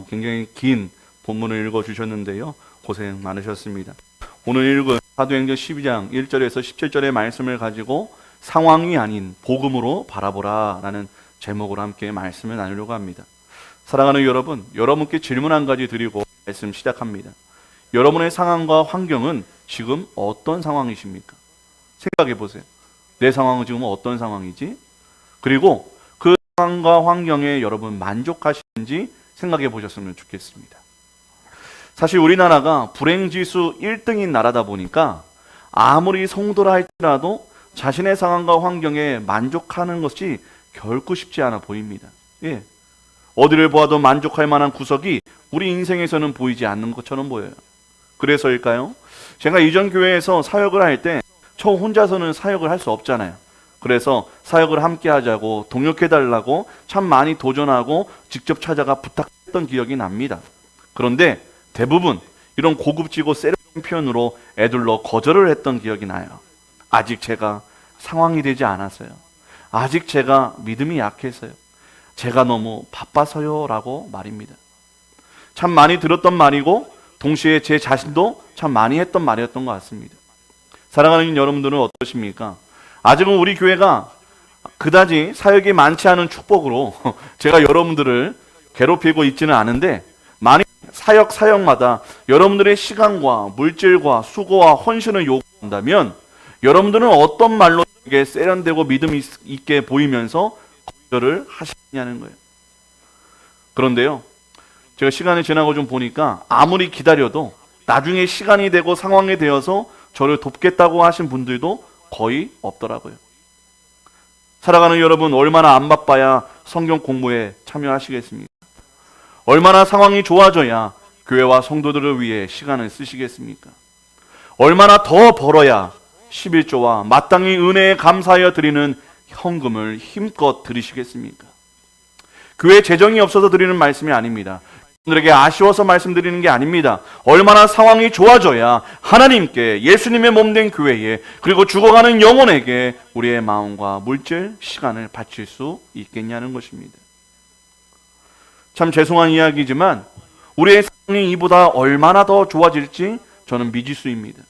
굉장히 긴 본문을 읽어주셨는데요. 고생 많으셨습니다. 오늘 읽은 사도행전 12장 1절에서 17절의 말씀을 가지고 상황이 아닌 복음으로 바라보라 라는 제목으로 함께 말씀을 나누려고 합니다. 사랑하는 여러분, 여러분께 질문 한 가지 드리고 말씀 시작합니다. 여러분의 상황과 환경은 지금 어떤 상황이십니까? 생각해 보세요. 내 상황은 지금 어떤 상황이지? 그리고 그 상황과 환경에 여러분 만족하시는지 생각해 보셨으면 좋겠습니다. 사실 우리나라가 불행지수 1등인 나라다 보니까 아무리 성도라 할지라도 자신의 상황과 환경에 만족하는 것이 결코 쉽지 않아 보입니다. 예. 어디를 보아도 만족할 만한 구석이 우리 인생에서는 보이지 않는 것처럼 보여요. 그래서일까요? 제가 이전 교회에서 사역을 할 때 저 혼자서는 사역을 할 수 없잖아요. 그래서 사역을 함께 하자고 동역해달라고 참 많이 도전하고 직접 찾아가 부탁했던 기억이 납니다. 그런데 대부분 이런 고급지고 세련된 표현으로 애둘러 거절을 했던 기억이 나요. 아직 제가 상황이 되지 않았어요. 아직 제가 믿음이 약해서요. 제가 너무 바빠서요 라고 말입니다. 참 많이 들었던 말이고 동시에 제 자신도 참 많이 했던 말이었던 것 같습니다. 사랑하는 여러분들은 어떠십니까? 아직은 우리 교회가 그다지 사역이 많지 않은 축복으로 제가 여러분들을 괴롭히고 있지는 않은데, 많이 사역마다 여러분들의 시간과 물질과 수고와 헌신을 요구한다면 여러분들은 어떤 말로 이게 세련되고 믿음 있게 보이면서 거절을 하시냐는 거예요. 그런데요, 제가 시간이 지나고 좀 보니까 아무리 기다려도 나중에 시간이 되고 상황이 되어서 저를 돕겠다고 하신 분들도 거의 없더라고요. 살아가는 여러분, 얼마나 안 바빠야 성경 공부에 참여하시겠습니까? 얼마나 상황이 좋아져야 교회와 성도들을 위해 시간을 쓰시겠습니까? 얼마나 더 벌어야 11조와 마땅히 은혜에 감사하여 드리는 헌금을 힘껏 드리시겠습니까? 교회 재정이 없어서 드리는 말씀이 아닙니다. 여러분들에게 아쉬워서 말씀드리는 게 아닙니다. 얼마나 상황이 좋아져야 하나님께, 예수님의 몸된 교회에, 그리고 죽어가는 영혼에게 우리의 마음과 물질, 시간을 바칠 수 있겠냐는 것입니다. 참 죄송한 이야기지만 우리의 상황이 이보다 얼마나 더 좋아질지 저는 미지수입니다.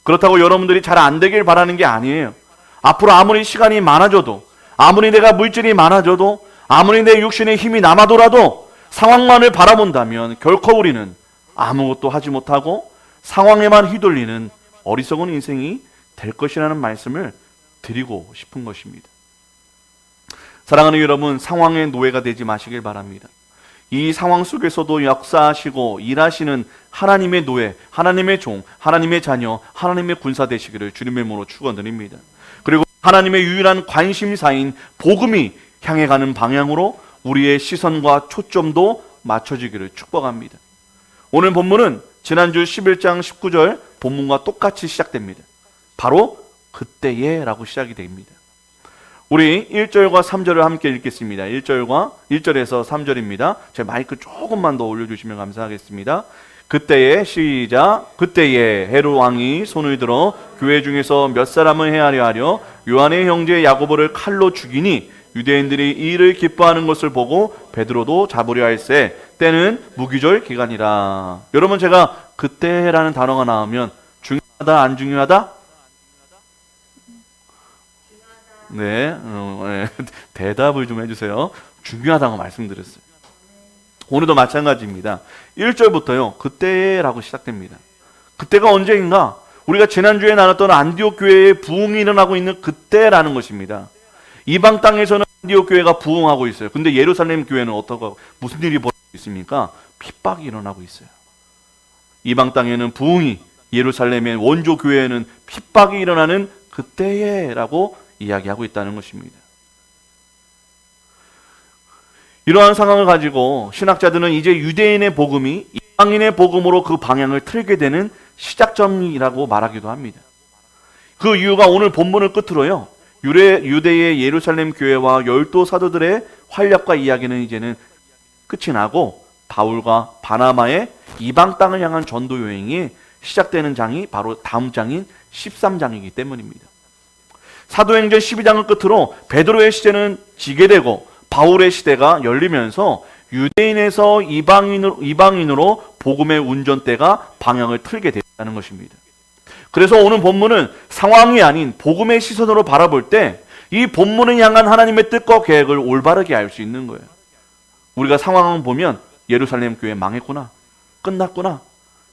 그렇다고 여러분들이 잘 안 되길 바라는 게 아니에요. 앞으로 아무리 시간이 많아져도, 아무리 내가 물질이 많아져도, 아무리 내 육신의 힘이 남아도라도 상황만을 바라본다면 결코 우리는 아무것도 하지 못하고 상황에만 휘둘리는 어리석은 인생이 될 것이라는 말씀을 드리고 싶은 것입니다. 사랑하는 여러분, 상황의 노예가 되지 마시길 바랍니다. 이 상황 속에서도 역사하시고 일하시는 하나님의 노예, 하나님의 종, 하나님의 자녀, 하나님의 군사 되시기를 주님의 이름으로 축원드립니다. 그리고 하나님의 유일한 관심사인 복음이 향해 가는 방향으로 우리의 시선과 초점도 맞춰지기를 축복합니다. 오늘 본문은 지난주 11장 19절 본문과 똑같이 시작됩니다. 바로 그때에 라고 시작이 됩니다. 우리 1절과 3절을 함께 읽겠습니다. 1절에서 3절입니다. 제 마이크 조금만 더 올려주시면 감사하겠습니다. 그때에, 시작. 그때에 헤롯 왕이 손을 들어 교회 중에서 몇 사람을 헤아려 하려 요한의 형제 야고보를 칼로 죽이니 유대인들이 이 일을 기뻐하는 것을 보고 베드로도 잡으려 할세. 때는 무기절 기간이라. 여러분, 제가 그때라는 단어가 나오면 중요하다, 안 중요하다? 네, 대답을 좀 해주세요. 중요하다고 말씀드렸어요. 오늘도 마찬가지입니다. 1절부터요 그때라고 시작됩니다. 그때가 언제인가? 우리가 지난주에 나눴던 안디옥 교회의 부흥이 일어나고 있는 그때라는 것입니다. 이방 땅에서는 안디옥 교회가 부흥하고 있어요. 근데 예루살렘 교회는 어떻고 무슨 일이 벌어지고 있습니까? 핍박이 일어나고 있어요. 이방 땅에는 부흥이, 예루살렘의 원조 교회에는 핍박이 일어나는 그때에라고 이야기하고 있다는 것입니다. 이러한 상황을 가지고 신학자들은 이제 유대인의 복음이 이방인의 복음으로 그 방향을 틀게 되는 시작점이라고 말하기도 합니다. 그 이유가 오늘 본문을 끝으로요, 유대의 예루살렘 교회와 열두 사도들의 활약과 이야기는 이제는 끝이 나고 바울과 바나바의 이방 땅을 향한 전도 여행이 시작되는 장이 바로 다음 장인 13장이기 때문입니다. 사도행전 12장을 끝으로 베드로의 시대는 지게 되고 바울의 시대가 열리면서 유대인에서 이방인으로 복음의 운전대가 방향을 틀게 됐다는 것입니다. 그래서 오늘 본문은 상황이 아닌 복음의 시선으로 바라볼 때 이 본문을 향한 하나님의 뜻과 계획을 올바르게 알 수 있는 거예요. 우리가 상황을 보면 예루살렘 교회 망했구나, 끝났구나,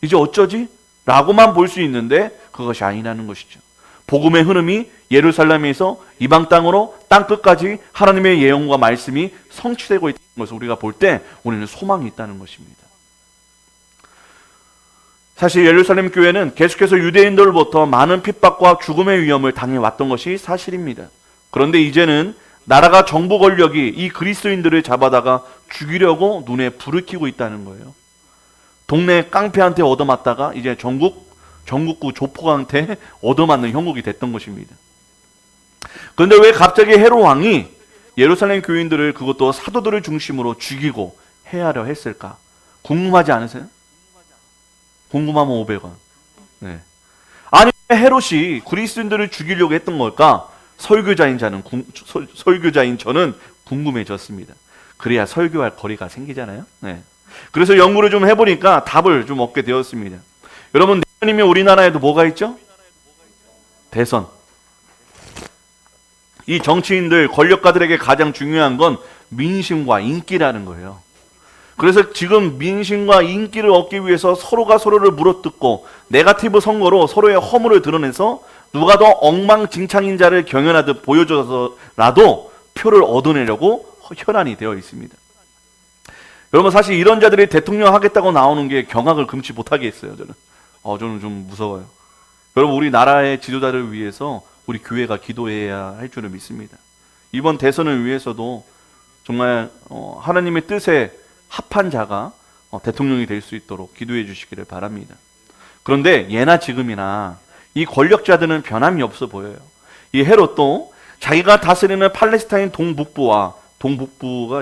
이제 어쩌지? 라고만 볼 수 있는데 그것이 아니라는 것이죠. 복음의 흐름이 예루살렘에서 이방 땅으로 땅끝까지 하나님의 예언과 말씀이 성취되고 있다는 것을 우리가 볼 때 우리는 소망이 있다는 것입니다. 사실 예루살렘 교회는 계속해서 유대인들로부터 많은 핍박과 죽음의 위험을 당해왔던 것이 사실입니다. 그런데 이제는 나라가 정부 권력이 이 그리스도인들을 잡아다가 죽이려고 눈에 불을 켜고 있다는 거예요. 동네 깡패한테 얻어맞다가 이제 전국구 조폭한테 얻어맞는 형국이 됐던 것입니다. 그런데 왜 갑자기 헤롯 왕이 예루살렘 교인들을, 그것도 사도들을 중심으로 죽이고 해하려 했을까? 궁금하지 않으세요? 궁금하면 500원. 네. 아니, 헤롯이 그리스도인들을 죽이려고 했던 걸까? 설교자인 저는 궁금해졌습니다. 그래야 설교할 거리가 생기잖아요. 네. 그래서 연구를 좀 해보니까 답을 좀 얻게 되었습니다. 여러분, 내년이면 우리나라에도 뭐가 있죠? 대선. 이 정치인들, 권력가들에게 가장 중요한 건 민심과 인기라는 거예요. 그래서 지금 민심과 인기를 얻기 위해서 서로가 서로를 물어뜯고 네거티브 선거로 서로의 허물을 드러내서 누가 더 엉망진창인 자를 경연하듯 보여줘서라도 표를 얻어내려고 혈안이 되어 있습니다. 여러분, 사실 이런 자들이 대통령 하겠다고 나오는 게 경악을 금치 못하겠어요. 저는 좀 무서워요. 여러분, 우리 나라의 지도자를 위해서 우리 교회가 기도해야 할 줄을 믿습니다. 이번 대선을 위해서도 정말 하나님의 뜻에 합한 자가 대통령이 될 수 있도록 기도해 주시기를 바랍니다. 그런데 예나 지금이나 이 권력자들은 변함이 없어 보여요. 이 헤롯도 자기가 다스리는 팔레스타인 동북부가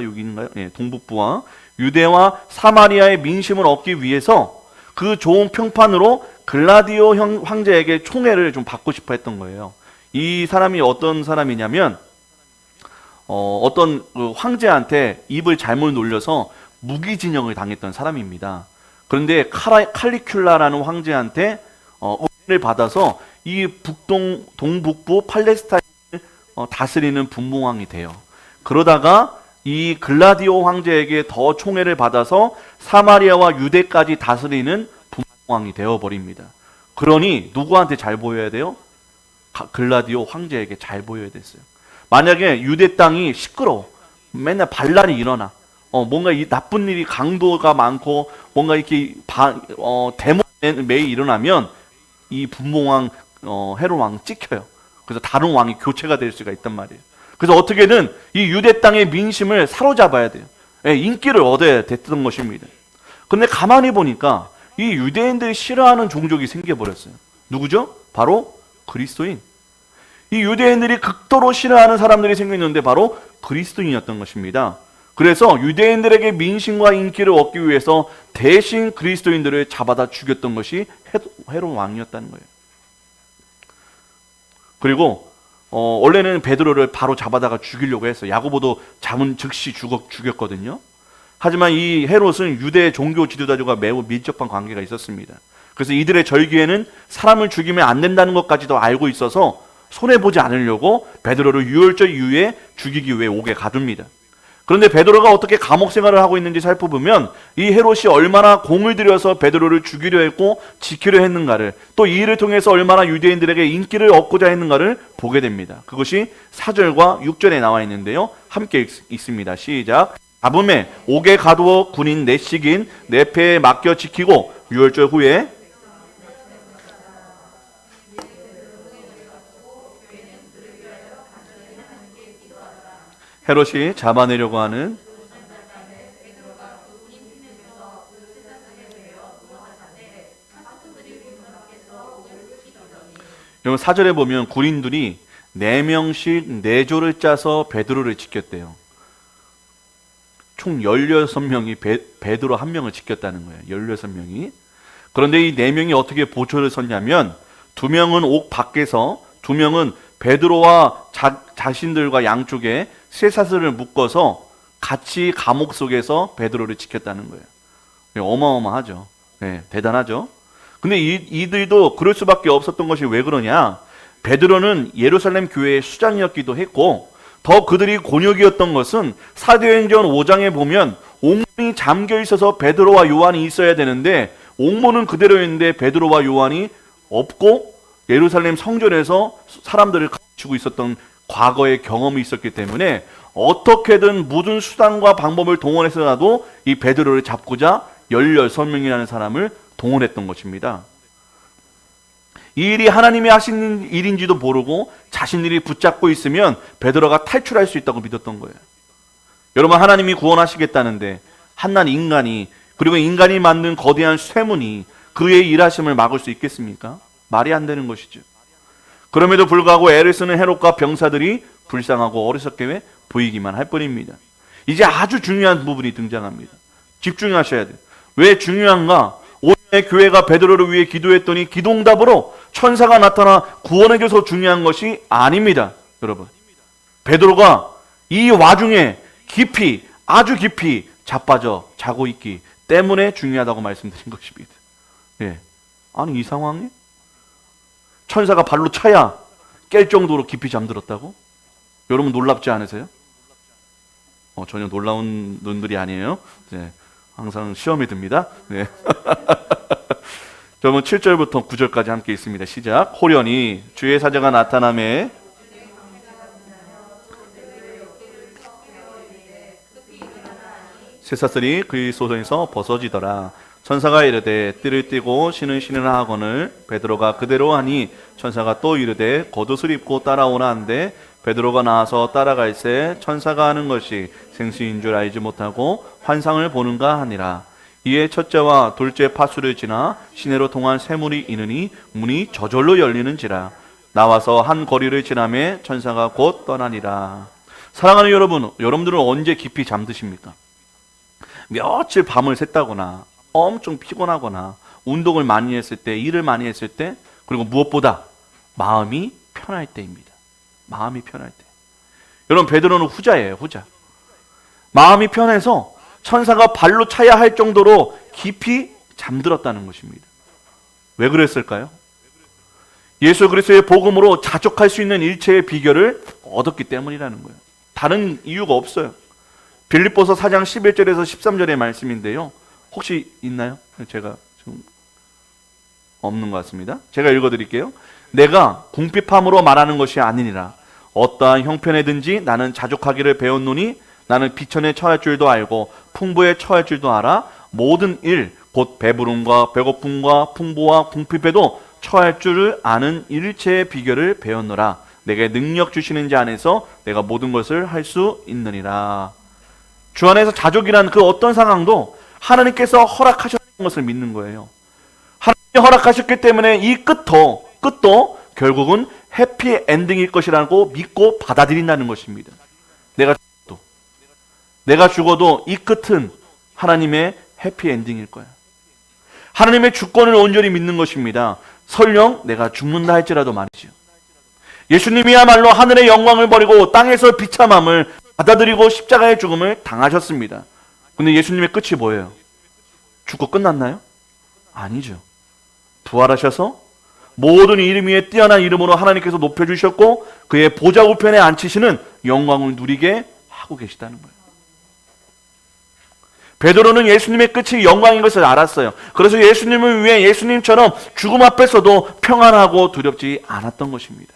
여기인가요? 네, 동북부와 유대와 사마리아의 민심을 얻기 위해서 그 좋은 평판으로 글라디오 황제에게 총애를 좀 받고 싶어 했던 거예요. 이 사람이 어떤 사람이냐면 어떤 그 황제한테 입을 잘못 놀려서 무기징역을 당했던 사람입니다. 그런데 칼리큘라라는 황제한테 은혜를 받아서 이 동북부 팔레스타인을 다스리는 분봉왕이 돼요. 그러다가 이 글라디오 황제에게 더 총애를 받아서 사마리아와 유대까지 다스리는 분봉왕이 되어버립니다. 그러니 누구한테 잘 보여야 돼요? 글라디오 황제에게 잘 보여야 됐어요. 만약에 유대 땅이 시끄러워, 맨날 반란이 일어나, 뭔가 이 나쁜 일이 강도가 많고 뭔가 이렇게 데모 매일 일어나면 이 분봉왕 헤롯 왕 찍혀요. 그래서 다른 왕이 교체가 될 수가 있단 말이에요. 그래서 어떻게든 이 유대 땅의 민심을 사로잡아야 돼요. 예, 인기를 얻어야 됐던 것입니다. 그런데 가만히 보니까 이 유대인들이 싫어하는 종족이 생겨버렸어요. 누구죠? 바로 그리스도인. 이 유대인들이 극도로 싫어하는 사람들이 생겼는데 바로 그리스도인이었던 것입니다. 그래서 유대인들에게 민심과 인기를 얻기 위해서 대신 그리스도인들을 잡아다 죽였던 것이 헤롯 왕이었다는 거예요. 그리고 원래는 베드로를 바로 잡아다가 죽이려고 했어요. 야고보도 잡은 즉시 죽였거든요. 하지만 이 헤롯은 유대 종교 지도자들과 매우 밀접한 관계가 있었습니다. 그래서 이들의 절기에는 사람을 죽이면 안 된다는 것까지도 알고 있어서 손해보지 않으려고 베드로를 유월절 이후에 죽이기 위해 옥에 가둡니다. 그런데 베드로가 어떻게 감옥 생활을 하고 있는지 살펴보면 이 헤롯이 얼마나 공을 들여서 베드로를 죽이려 했고 지키려 했는가를, 또 이 일을 통해서 얼마나 유대인들에게 인기를 얻고자 했는가를 보게 됩니다. 그것이 4절과 6절에 나와 있는데요. 함께 읽습니다. 시작. 잡음에 옥에 가두어 군인 넷씩인 네 패에 맡겨 지키고 유월절 후에 헤롯이 잡아내려고 하는 여러분 4절에 보면 군인들이 4명씩 4조를 짜서 베드로를 지켰대요. 총 16명이 베드로 한 명을 지켰다는 거예요. 16명이. 그런데 이 4명이 어떻게 보초를 섰냐면 2명은 옥 밖에서, 2명은 베드로와 자신들과 양쪽에 쇠사슬을 묶어서 같이 감옥 속에서 베드로를 지켰다는 거예요. 어마어마하죠. 네, 대단하죠. 근데 이들도 그럴 수밖에 없었던 것이 왜 그러냐? 베드로는 예루살렘 교회의 수장이었기도 했고, 더 그들이 곤욕이었던 것은 사도행전 5장에 보면 옥문이 잠겨 있어서 베드로와 요한이 있어야 되는데 옥문은 그대로였는데 베드로와 요한이 없고 예루살렘 성전에서 사람들을 가르치고 있었던 과거의 경험이 있었기 때문에 어떻게든 모든 수단과 방법을 동원해서라도 이 베드로를 잡고자 16명이라는 사람을 동원했던 것입니다. 이 일이 하나님이 하신 일인지도 모르고 자신들이 붙잡고 있으면 베드로가 탈출할 수 있다고 믿었던 거예요. 여러분, 하나님이 구원하시겠다는데 한낱 인간이, 그리고 인간이 만든 거대한 쇠문이 그의 일하심을 막을 수 있겠습니까? 말이 안 되는 것이죠. 그럼에도 불구하고 애를 쓰는 헤롯과 병사들이 불쌍하고 어리석게 보이기만 할 뿐입니다. 이제 아주 중요한 부분이 등장합니다. 집중하셔야 돼요. 왜 중요한가? 오늘 교회가 베드로를 위해 기도했더니 기도응답으로 천사가 나타나 구원해줘서 중요한 것이 아닙니다. 여러분, 베드로가 이 와중에 깊이, 아주 깊이 자빠져 자고 있기 때문에 중요하다고 말씀드린 것입니다. 예. 아니, 이 상황에 천사가 발로 차야 깰 정도로 깊이 잠들었다고? 여러분, 놀랍지 않으세요? 전혀 놀라운 눈들이 아니에요. 네. 항상 시험에 듭니다. 네. 여러분, 7절부터 9절까지 함께 있습니다. 시작. 호련히 주의 사자가 나타나매 쇠사슬이 그의 손에서 벗어지더라. 천사가 이르되 띠를 띠고 신은 신으라 하거늘 베드로가 그대로 하니 천사가 또 이르되 겉옷을 입고 따라오라 한데 베드로가 나와서 따라갈새 천사가 하는 것이 생수인 줄 알지 못하고 환상을 보는가 하니라. 이에 첫째와 둘째 파수를 지나 시내로 통한 샘물이 이르니 문이 저절로 열리는지라. 나와서 한 거리를 지나매 천사가 곧 떠나니라. 사랑하는 여러분, 여러분들은 언제 깊이 잠드십니까? 며칠 밤을 샜다거나 엄청 피곤하거나 운동을 많이 했을 때, 일을 많이 했을 때, 그리고 무엇보다 마음이 편할 때입니다. 마음이 편할 때. 여러분, 베드로는 후자예요. 후자. 마음이 편해서 천사가 발로 차야 할 정도로 깊이 잠들었다는 것입니다. 왜 그랬을까요? 예수 그리스도의 복음으로 자족할 수 있는 일체의 비결을 얻었기 때문이라는 거예요. 다른 이유가 없어요. 빌립보서 4장 11절에서 13절의 말씀인데요. 혹시 있나요? 제가 좀 없는 것 같습니다. 제가 읽어드릴게요. 내가 궁핍함으로 말하는 것이 아니니라. 어떠한 형편에든지 나는 자족하기를 배웠노니 나는 비천에 처할 줄도 알고 풍부에 처할 줄도 알아. 모든 일, 곧 배부름과 배고픔과 풍부와 궁핍에도 처할 줄을 아는 일체의 비결을 배웠노라. 내게 능력 주시는 자 안에서 내가 모든 것을 할 수 있느니라. 주 안에서 자족이란 그 어떤 상황도 하나님께서 허락하셨던 것을 믿는 거예요. 하나님이 허락하셨기 때문에 이 끝도 결국은 해피 엔딩일 것이라고 믿고 받아들인다는 것입니다. 내가 죽어도 이 끝은 하나님의 해피 엔딩일 거야. 하나님의 주권을 온전히 믿는 것입니다. 설령 내가 죽는다 할지라도 말이죠. 예수님이야말로 하늘의 영광을 버리고 땅에서 비참함을 받아들이고 십자가의 죽음을 당하셨습니다. 근데 예수님의 끝이 뭐예요? 죽고 끝났나요? 아니죠. 부활하셔서 모든 이름 위에 뛰어난 이름으로 하나님께서 높여주셨고 그의 보좌 우편에 앉히시는 영광을 누리게 하고 계시다는 거예요. 베드로는 예수님의 끝이 영광인 것을 알았어요. 그래서 예수님을 위해 예수님처럼 죽음 앞에서도 평안하고 두렵지 않았던 것입니다.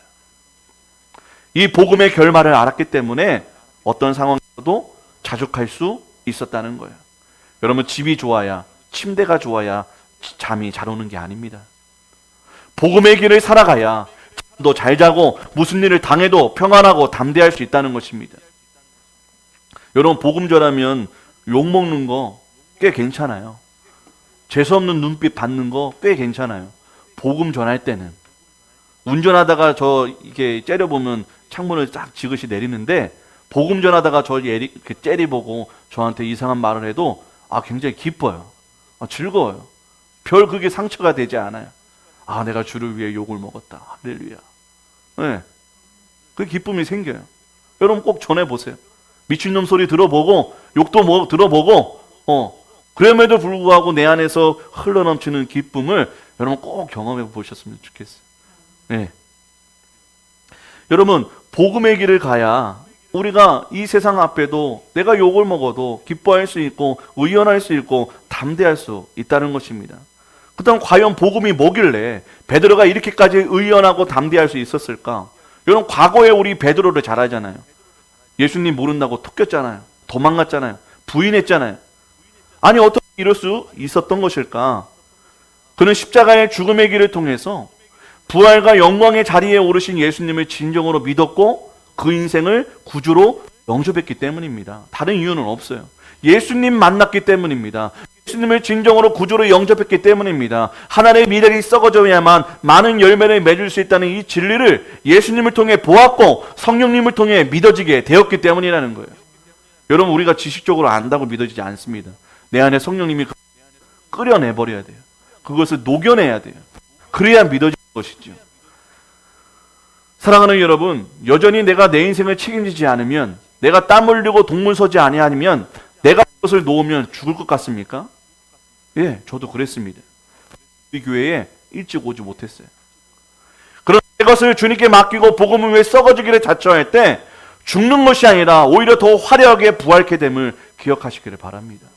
이 복음의 결말을 알았기 때문에 어떤 상황에서도 자족할 수 있었다는 거예요. 여러분, 집이 좋아야, 침대가 좋아야 잠이 잘 오는 게 아닙니다. 복음의 길을 살아가야 잠도 잘 자고 무슨 일을 당해도 평안하고 담대할 수 있다는 것입니다. 여러분, 복음 전하면 욕먹는 거 꽤 괜찮아요. 재수없는 눈빛 받는 거 꽤 괜찮아요. 복음 전할 때는. 운전하다가 저 이렇게 째려보면 창문을 쫙 지그시 내리는데 복음 전하다가 저 째려보고 저한테 이상한 말을 해도 굉장히 기뻐요. 즐거워요. 별 그게 상처가 되지 않아요. 내가 주를 위해 욕을 먹었다. 할렐루야. 네. 그 기쁨이 생겨요. 여러분 꼭 전해보세요. 미친놈 소리 들어보고 욕도 들어보고 그럼에도 불구하고 내 안에서 흘러넘치는 기쁨을 여러분 꼭 경험해 보셨으면 좋겠어요. 네. 여러분 복음의 길을 가야 우리가 이 세상 앞에도 내가 욕을 먹어도 기뻐할 수 있고 의연할 수 있고 담대할 수 있다는 것입니다. 그렇다면 과연 복음이 뭐길래 베드로가 이렇게까지 의연하고 담대할 수 있었을까? 여러분 과거에 우리 베드로를 잘 알잖아요. 예수님 모른다고 톡겼잖아요. 도망갔잖아요. 부인했잖아요. 아니 어떻게 이럴 수 있었던 것일까? 그는 십자가의 죽음의 길을 통해서 부활과 영광의 자리에 오르신 예수님을 진정으로 믿었고 그 인생을 구주로 영접했기 때문입니다. 다른 이유는 없어요. 예수님 만났기 때문입니다. 예수님을 진정으로 구주로 영접했기 때문입니다. 하나님의 미래이 썩어져야만 많은 열매를 맺을 수 있다는 이 진리를 예수님을 통해 보았고 성령님을 통해 믿어지게 되었기 때문이라는 거예요. 여러분 우리가 지식적으로 안다고 믿어지지 않습니다. 내 안에 성령님이 끓여내버려야 돼요. 그것을 녹여내야 돼요. 그래야 믿어지는 것이죠. 사랑하는 여러분, 여전히 내가 내 인생을 책임지지 않으면, 내가 땀 흘리고 동물서지 아니하면 내가 그것을 놓으면 죽을 것 같습니까? 예, 저도 그랬습니다. 우리 교회에 일찍 오지 못했어요. 그런 것을 주님께 맡기고 복음을 위해 썩어지기를 자처할 때 죽는 것이 아니라 오히려 더 화려하게 부활케 됨을 기억하시기를 바랍니다.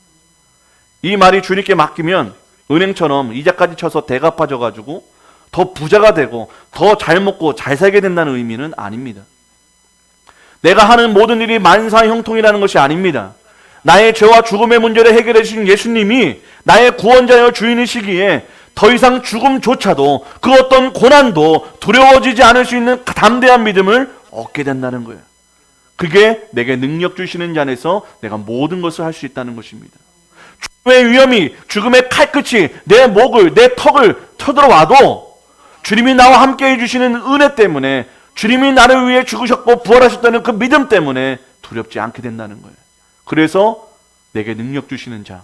이 말이 주님께 맡기면 은행처럼 이자까지 쳐서 대갚아져가지고 더 부자가 되고 더 잘 먹고 잘 살게 된다는 의미는 아닙니다. 내가 하는 모든 일이 만사형통이라는 것이 아닙니다. 나의 죄와 죽음의 문제를 해결해 주신 예수님이 나의 구원자여 주인이시기에 더 이상 죽음조차도 그 어떤 고난도 두려워지지 않을 수 있는 담대한 믿음을 얻게 된다는 거예요. 그게 내게 능력 주시는 자 안에서 내가 모든 것을 할 수 있다는 것입니다. 죽음의 위험이, 죽음의 칼끝이 내 목을, 내 턱을 쳐들어와도 주님이 나와 함께 해주시는 은혜 때문에, 주님이 나를 위해 죽으셨고 부활하셨다는 그 믿음 때문에 두렵지 않게 된다는 거예요. 그래서 내게 능력 주시는 자,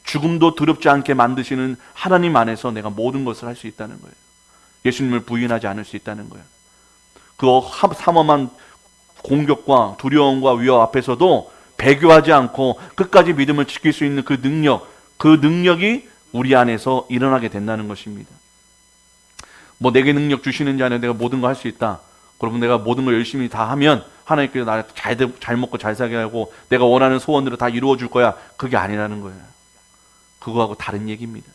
죽음도 두렵지 않게 만드시는 하나님 안에서 내가 모든 것을 할 수 있다는 거예요. 예수님을 부인하지 않을 수 있다는 거예요. 그 삼엄한 공격과 두려움과 위협 앞에서도 배교하지 않고 끝까지 믿음을 지킬 수 있는 그 능력이 우리 안에서 일어나게 된다는 것입니다. 뭐 내게 능력 주시는 자는 내가 모든 걸 할 수 있다. 그러면 내가 모든 걸 열심히 다 하면 하나님께서 나를 잘 먹고 잘 살게 하고 내가 원하는 소원들을 다 이루어 줄 거야. 그게 아니라는 거예요. 그거하고 다른 얘기입니다.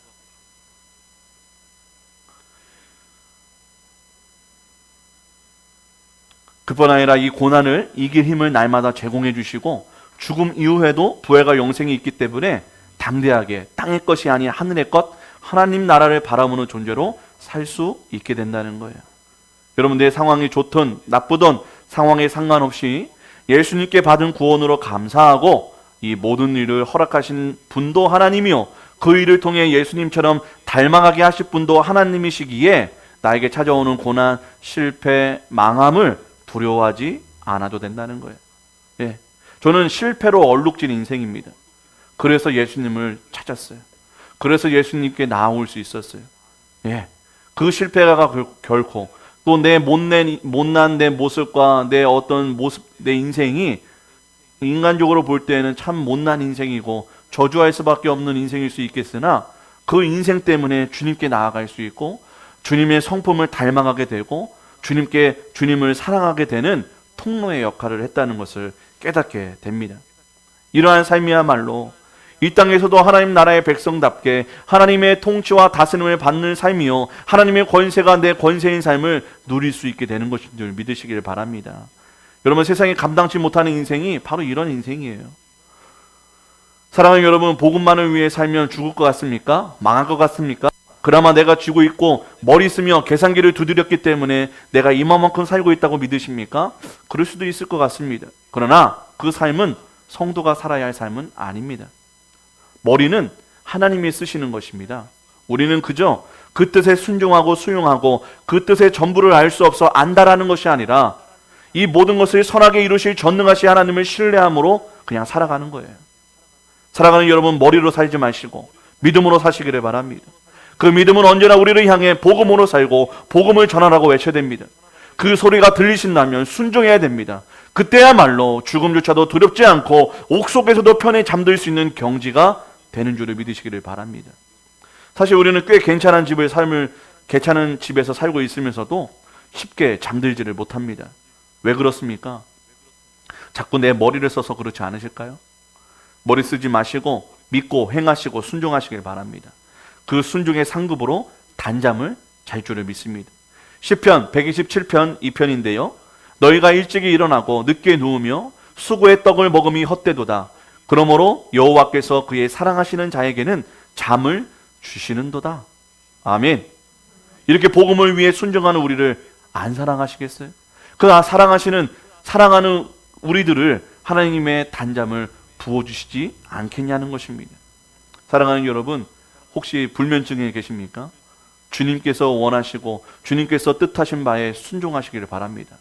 그뿐 아니라 이 고난을 이길 힘을 날마다 제공해 주시고 죽음 이후에도 부활과 영생이 있기 때문에 담대하게 땅의 것이 아닌 하늘의 것, 하나님 나라를 바라보는 존재로 살 수 있게 된다는 거예요. 여러분, 내 상황이 좋든 나쁘든 상황에 상관없이 예수님께 받은 구원으로 감사하고 이 모든 일을 허락하신 분도 하나님이요, 그 일을 통해 예수님처럼 닮아가게 하실 분도 하나님이시기에 나에게 찾아오는 고난, 실패, 망함을 두려워하지 않아도 된다는 거예요. 예, 저는 실패로 얼룩진 인생입니다. 그래서 예수님을 찾았어요. 그래서 예수님께 나아올 수 있었어요. 예, 그 실패가 결코 또 내 못난 내 모습과 내 어떤 모습, 내 인생이 인간적으로 볼 때는 참 못난 인생이고 저주할 수밖에 없는 인생일 수 있겠으나 그 인생 때문에 주님께 나아갈 수 있고 주님의 성품을 닮아가게 되고 주님을 사랑하게 되는 통로의 역할을 했다는 것을 깨닫게 됩니다. 이러한 삶이야말로 이 땅에서도 하나님 나라의 백성답게 하나님의 통치와 다스림을 받는 삶이요, 하나님의 권세가 내 권세인 삶을 누릴 수 있게 되는 것인 줄 믿으시기를 바랍니다. 여러분, 세상에 감당치 못하는 인생이 바로 이런 인생이에요. 사랑하는 여러분, 복음만을 위해 살면 죽을 것 같습니까? 망할 것 같습니까? 그나마 내가 쥐고 있고 머리 쓰며 계산기를 두드렸기 때문에 내가 이만큼 살고 있다고 믿으십니까? 그럴 수도 있을 것 같습니다. 그러나 그 삶은 성도가 살아야 할 삶은 아닙니다. 머리는 하나님이 쓰시는 것입니다. 우리는 그저 그 뜻에 순종하고 수용하고 그 뜻의 전부를 알 수 없어 안다라는 것이 아니라 이 모든 것을 선하게 이루실 전능하신 하나님을 신뢰함으로 그냥 살아가는 거예요. 사랑하는 여러분, 머리로 살지 마시고 믿음으로 사시기를 바랍니다. 그 믿음은 언제나 우리를 향해 복음으로 살고 복음을 전하라고 외쳐야 됩니다. 그 소리가 들리신다면 순종해야 됩니다. 그때야말로 죽음조차도 두렵지 않고 옥속에서도 편히 잠들 수 있는 경지가 되는 줄을 믿으시기를 바랍니다. 사실 우리는 꽤 괜찮은 집에서 살고 있으면서도 쉽게 잠들지를 못합니다. 왜 그렇습니까? 자꾸 내 머리를 써서 그렇지 않으실까요? 머리 쓰지 마시고 믿고 행하시고 순종하시길 바랍니다. 그 순종의 상급으로 단잠을 잘 줄을 믿습니다. 시편 127편 2편인데요. 너희가 일찍이 일어나고 늦게 누우며 수고의 떡을 먹음이 헛되도다. 그러므로 여호와께서 그의 사랑하시는 자에게는 잠을 주시는도다. 아멘. 이렇게 복음을 위해 순종하는 우리를 안 사랑하시겠어요? 그 사랑하는 우리들을 하나님의 단잠을 부어주시지 않겠냐는 것입니다. 사랑하는 여러분, 혹시 불면증에 계십니까? 주님께서 원하시고 주님께서 뜻하신 바에 순종하시기를 바랍니다.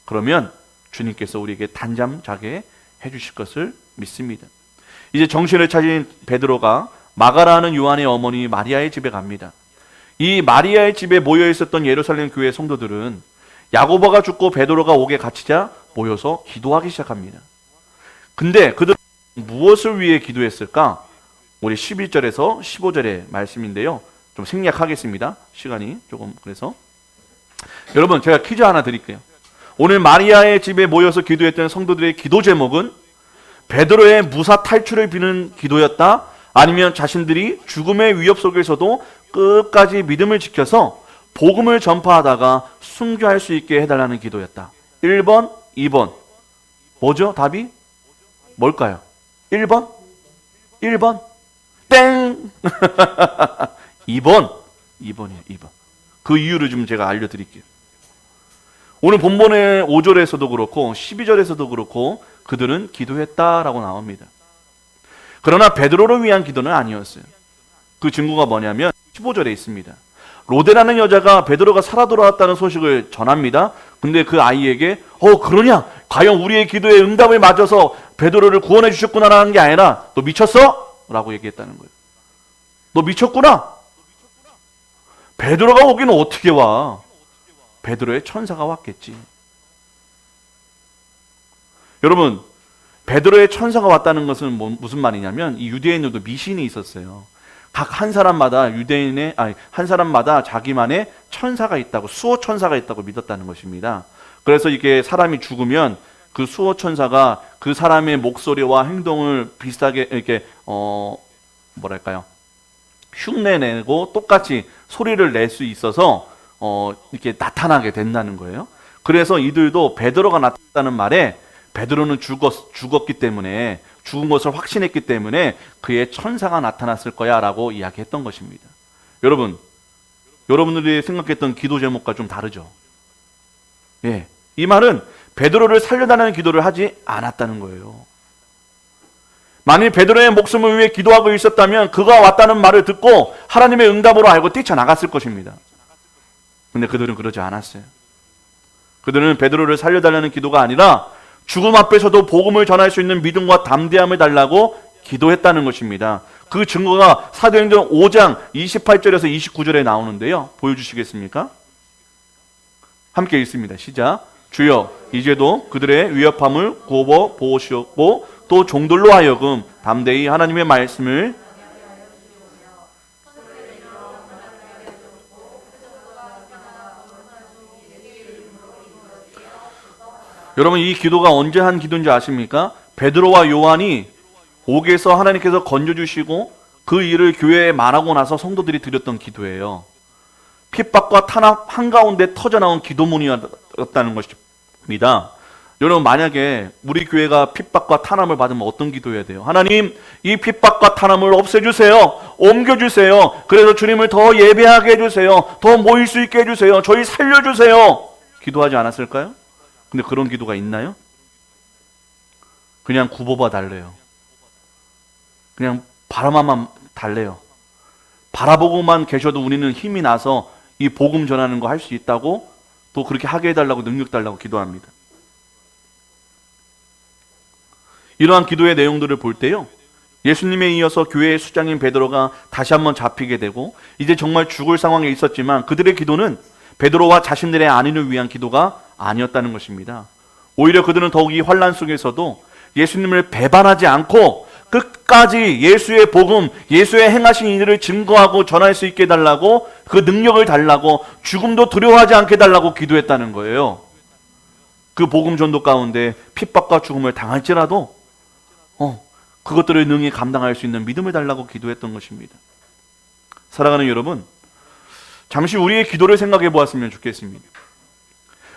그러면 주님께서 우리에게 단잠 자게 해주실 것을 믿습니다. 이제 정신을 차린 베드로가 마가라는 요한의 어머니 마리아의 집에 갑니다. 이 마리아의 집에 모여 있었던 예루살렘 교회 성도들은 야고보가 죽고 베드로가 옥에 갇히자 모여서 기도하기 시작합니다. 근데 그들은 무엇을 위해 기도했을까? 우리 11절에서 15절의 말씀인데요. 좀 생략하겠습니다. 시간이 조금 그래서. 여러분, 제가 퀴즈 하나 드릴게요. 오늘 마리아의 집에 모여서 기도했던 성도들의 기도 제목은 베드로의 무사 탈출을 비는 기도였다? 아니면 자신들이 죽음의 위협 속에서도 끝까지 믿음을 지켜서 복음을 전파하다가 순교할 수 있게 해달라는 기도였다. 1번, 2번. 뭐죠? 답이? 뭘까요? 1번? 1번? 땡! 2번이에요, 2번. 그 이유를 좀 제가 알려드릴게요. 오늘 본문의 5절에서도 그렇고 12절에서도 그렇고 그들은 기도했다라고 나옵니다. 그러나 베드로를 위한 기도는 아니었어요. 그 증거가 뭐냐면 15절에 있습니다. 로데라는 여자가 베드로가 살아 돌아왔다는 소식을 전합니다. 근데 그 아이에게 그러냐? 과연 우리의 기도에 응답을 맞아서 베드로를 구원해 주셨구나라는 게 아니라 너 미쳤어? 라고 얘기했다는 거예요. 너 미쳤구나? 베드로가 오기는 어떻게 와? 베드로의 천사가 왔겠지. 여러분, 베드로의 천사가 왔다는 것은 무슨 말이냐면 이 유대인들도 미신이 있었어요. 각 한 사람마다 한 사람마다 자기만의 천사가 있다고, 수호 천사가 있다고 믿었다는 것입니다. 그래서 이게 사람이 죽으면 그 수호 천사가 그 사람의 목소리와 행동을 비슷하게 이렇게 흉내내고 똑같이 소리를 낼 수 있어서 이렇게 나타나게 된다는 거예요. 그래서 이들도 베드로가 나타났다는 말에 베드로는 죽었기 때문에 죽은 것을 확신했기 때문에 그의 천사가 나타났을 거야 라고 이야기했던 것입니다. 여러분들이 생각했던 기도 제목과 좀 다르죠. 예, 이 말은 베드로를 살려달라는 기도를 하지 않았다는 거예요. 만일 베드로의 목숨을 위해 기도하고 있었다면 그가 왔다는 말을 듣고 하나님의 응답으로 알고 뛰쳐나갔을 것입니다. 근데 그들은 그러지 않았어요. 그들은 베드로를 살려달라는 기도가 아니라 죽음 앞에서도 복음을 전할 수 있는 믿음과 담대함을 달라고 기도했다는 것입니다. 그 증거가 사도행전 5장 28절에서 29절에 나오는데요. 보여주시겠습니까? 함께 읽습니다. 시작. 주여, 이제도 그들의 위협함을 구워 보시옵고 또 종들로 하여금 담대히 하나님의 말씀을 여러분, 이 기도가 언제 한 기도인지 아십니까? 베드로와 요한이 옥에서 하나님께서 건져주시고 그 일을 교회에 말하고 나서 성도들이 드렸던 기도예요. 핍박과 탄압 한가운데 터져나온 기도문이었다는 것입니다. 여러분, 만약에 우리 교회가 핍박과 탄압을 받으면 어떤 기도해야 돼요? 하나님, 이 핍박과 탄압을 없애주세요. 옮겨주세요. 그래서 주님을 더 예배하게 해주세요. 더 모일 수 있게 해주세요. 저희 살려주세요. 기도하지 않았을까요? 근데 그런 기도가 있나요? 그냥 구보봐 달래요. 그냥 바라만 달래요. 바라보고만 계셔도 우리는 힘이 나서 이 복음 전하는 거 할 수 있다고, 또 그렇게 하게 해달라고, 능력 달라고 기도합니다. 이러한 기도의 내용들을 볼 때요, 예수님에 이어서 교회의 수장인 베드로가 다시 한번 잡히게 되고 이제 정말 죽을 상황에 있었지만 그들의 기도는 베드로와 자신들의 안위를 위한 기도가 아니었다는 것입니다. 오히려 그들은 더욱 이 환난 속에서도 예수님을 배반하지 않고 끝까지 예수의 복음, 예수의 행하신 일을 증거하고 전할 수 있게 해달라고, 그 능력을 달라고, 죽음도 두려워하지 않게 해달라고 기도했다는 거예요. 그 복음 전도 가운데 핍박과 죽음을 당할지라도 그것들을 능히 감당할 수 있는 믿음을 달라고 기도했던 것입니다. 사랑하는 여러분, 잠시 우리의 기도를 생각해 보았으면 좋겠습니다.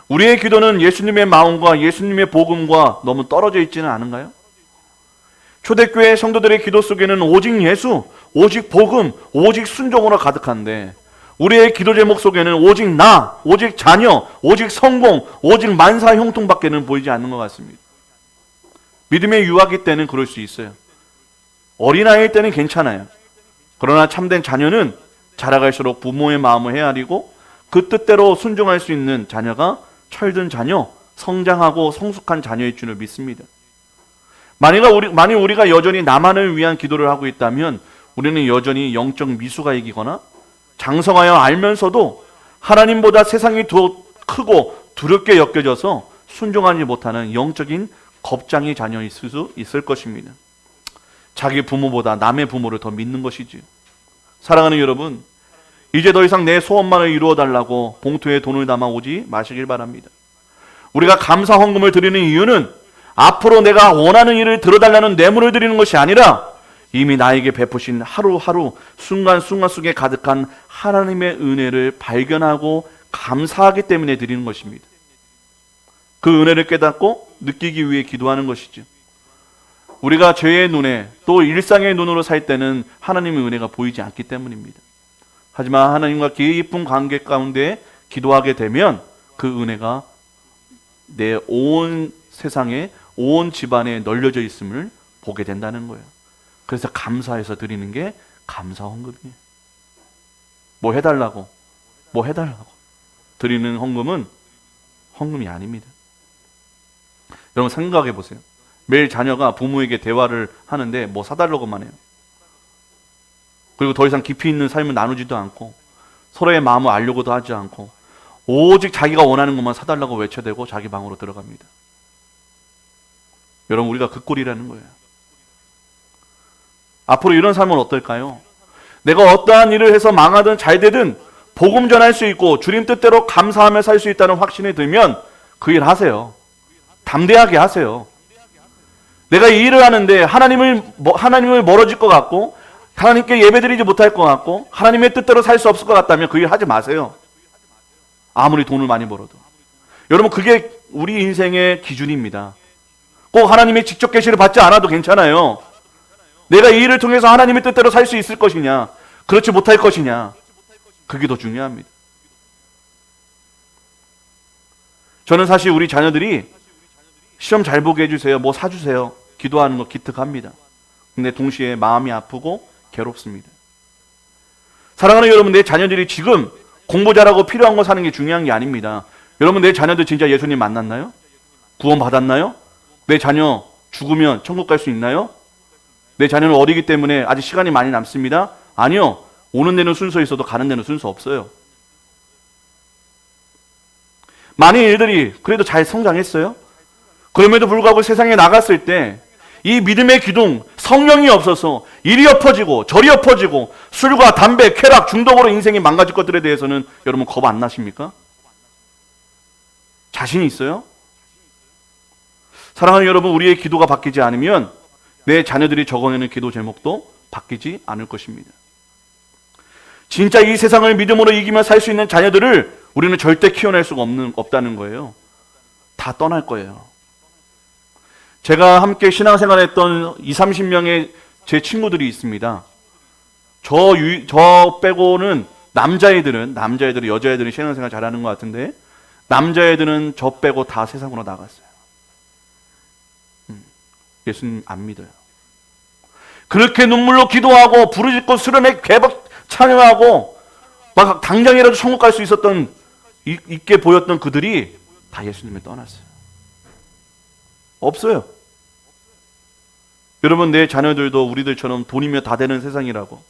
우리의 기도는 예수님의 마음과 예수님의 복음과 너무 떨어져 있지는 않은가요? 초대교회 성도들의 기도 속에는 오직 예수, 오직 복음, 오직 순종으로 가득한데, 우리의 기도 제목 속에는 오직 나, 오직 자녀, 오직 성공, 오직 만사 형통밖에는 보이지 않는 것 같습니다. 믿음의 유아기 때는 그럴 수 있어요. 어린아이일 때는 괜찮아요. 그러나 참된 자녀는 자라갈수록 부모의 마음을 헤아리고 그 뜻대로 순종할 수 있는 자녀가 철든 자녀, 성장하고 성숙한 자녀일 줄을 믿습니다. 만일 우리가 여전히 나만을 위한 기도를 하고 있다면 우리는 여전히 영적 미수가 이기거나 장성하여 알면서도 하나님보다 세상이 더 크고 두렵게 여겨져서 순종하지 못하는 영적인 겁장이 자녀일 수 있을 것입니다. 자기 부모보다 남의 부모를 더 믿는 것이지요. 사랑하는 여러분, 이제 더 이상 내 소원만을 이루어달라고 봉투에 돈을 담아 오지 마시길 바랍니다. 우리가 감사 헌금을 드리는 이유는 앞으로 내가 원하는 일을 들어달라는 뇌물을 드리는 것이 아니라 이미 나에게 베푸신 하루하루 순간순간 속에 가득한 하나님의 은혜를 발견하고 감사하기 때문에 드리는 것입니다. 그 은혜를 깨닫고 느끼기 위해 기도하는 것이죠. 우리가 죄의 눈에 또 일상의 눈으로 살 때는 하나님의 은혜가 보이지 않기 때문입니다. 하지만 하나님과 깊은 관계 가운데 기도하게 되면 그 은혜가 내 온 세상에, 온 집안에 널려져 있음을 보게 된다는 거예요. 그래서 감사해서 드리는 게 감사 헌금이에요. 뭐 해달라고 드리는 헌금은 헌금이 아닙니다. 여러분 생각해 보세요. 매일 자녀가 부모에게 대화를 하는데 뭐 사달라고만 해요. 그리고 더 이상 깊이 있는 삶을 나누지도 않고 서로의 마음을 알려고도 하지 않고 오직 자기가 원하는 것만 사달라고 외쳐대고 자기 방으로 들어갑니다. 여러분, 우리가 그 꼴이라는 거예요. 앞으로 이런 삶은 어떨까요? 내가 어떠한 일을 해서 망하든 잘 되든 복음 전할 수 있고 주님 뜻대로 감사하며 살 수 있다는 확신이 들면 그 일 하세요. 담대하게 하세요. 내가 이 일을 하는데 하나님을 멀어질 것 같고 하나님께 예배드리지 못할 것 같고 하나님의 뜻대로 살 수 없을 것 같다면 그 일 하지 마세요. 아무리 돈을 많이 벌어도. 여러분, 그게 우리 인생의 기준입니다. 꼭 하나님의 직접 계시를 받지 않아도 괜찮아요. 내가 이 일을 통해서 하나님의 뜻대로 살 수 있을 것이냐, 그렇지 못할 것이냐, 그게 더 중요합니다. 저는 사실 우리 자녀들이 시험 잘 보게 해주세요, 뭐 사주세요, 기도하는 거 기특합니다. 근데 동시에 마음이 아프고 괴롭습니다. 사랑하는 여러분, 내 자녀들이 지금 공부 잘하고 필요한 거 사는 게 중요한 게 아닙니다. 여러분, 내 자녀들 진짜 예수님 만났나요? 구원 받았나요? 내 자녀 죽으면 천국 갈 수 있나요? 내 자녀는 어리기 때문에 아직 시간이 많이 남습니다. 아니요. 오는 데는 순서 있어도 가는 데는 순서 없어요. 많은 일들이 그래도 잘 성장했어요. 그럼에도 불구하고 세상에 나갔을 때 이 믿음의 기둥, 성령이 없어서 이리 엎어지고 저리 엎어지고 술과 담배, 쾌락, 중독으로 인생이 망가질 것들에 대해서는 여러분 겁 안 나십니까? 자신이 있어요? 사랑하는 여러분, 우리의 기도가 바뀌지 않으면 내 자녀들이 적어내는 기도 제목도 바뀌지 않을 것입니다. 진짜 이 세상을 믿음으로 이기며 살 수 있는 자녀들을 우리는 절대 키워낼 수가 없다는 거예요. 다 떠날 거예요. 제가 함께 신앙생활했던 20-30명의 제 친구들이 있습니다. 저 빼고는 남자애들은 여자애들은 신앙생활 잘하는 것 같은데 남자애들은 저 빼고 다 세상으로 나갔어요. 예수님 안 믿어요. 그렇게 눈물로 기도하고 부르짖고 수련회 개박 찬양하고 막 당장이라도 천국 갈 수 있게 보였던 그들이 다 예수님을 떠났어요. 없어요. 여러분, 내 자녀들도 우리들처럼 돈이며 다 되는 세상이라고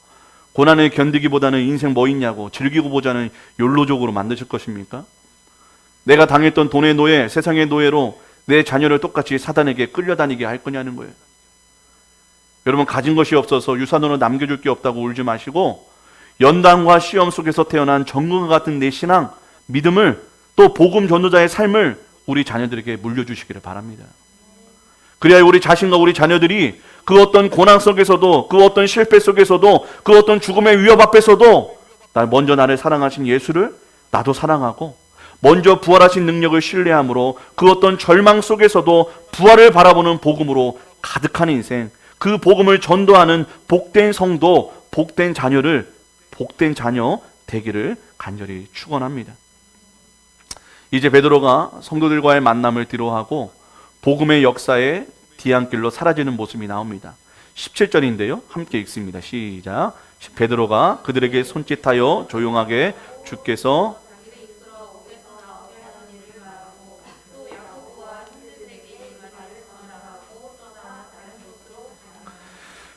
고난을 견디기보다는 인생 뭐 있냐고 즐기고 보자는 욜로족으로 만드실 것입니까? 내가 당했던 돈의 노예, 세상의 노예로 내 자녀를 똑같이 사단에게 끌려다니게 할 거냐는 거예요. 여러분, 가진 것이 없어서 유산으로 남겨줄 게 없다고 울지 마시고 연단과 시험 속에서 태어난 정금과 같은 내 신앙, 믿음을, 또 복음 전도자의 삶을 우리 자녀들에게 물려주시기를 바랍니다. 그래야 우리 자신과 우리 자녀들이 그 어떤 고난 속에서도, 그 어떤 실패 속에서도, 그 어떤 죽음의 위협 앞에서도 먼저 나를 사랑하신 예수를 나도 사랑하고, 먼저 부활하신 능력을 신뢰함으로 그 어떤 절망 속에서도 부활을 바라보는 복음으로 가득한 인생, 그 복음을 전도하는 복된 성도, 복된 자녀 되기를 간절히 축원합니다. 이제 베드로가 성도들과의 만남을 뒤로하고 복음의 역사에 뒤안길로 사라지는 모습이 나옵니다. 17절인데요. 함께 읽습니다. 시작. 베드로가 그들에게 손짓하여 조용하게 주께서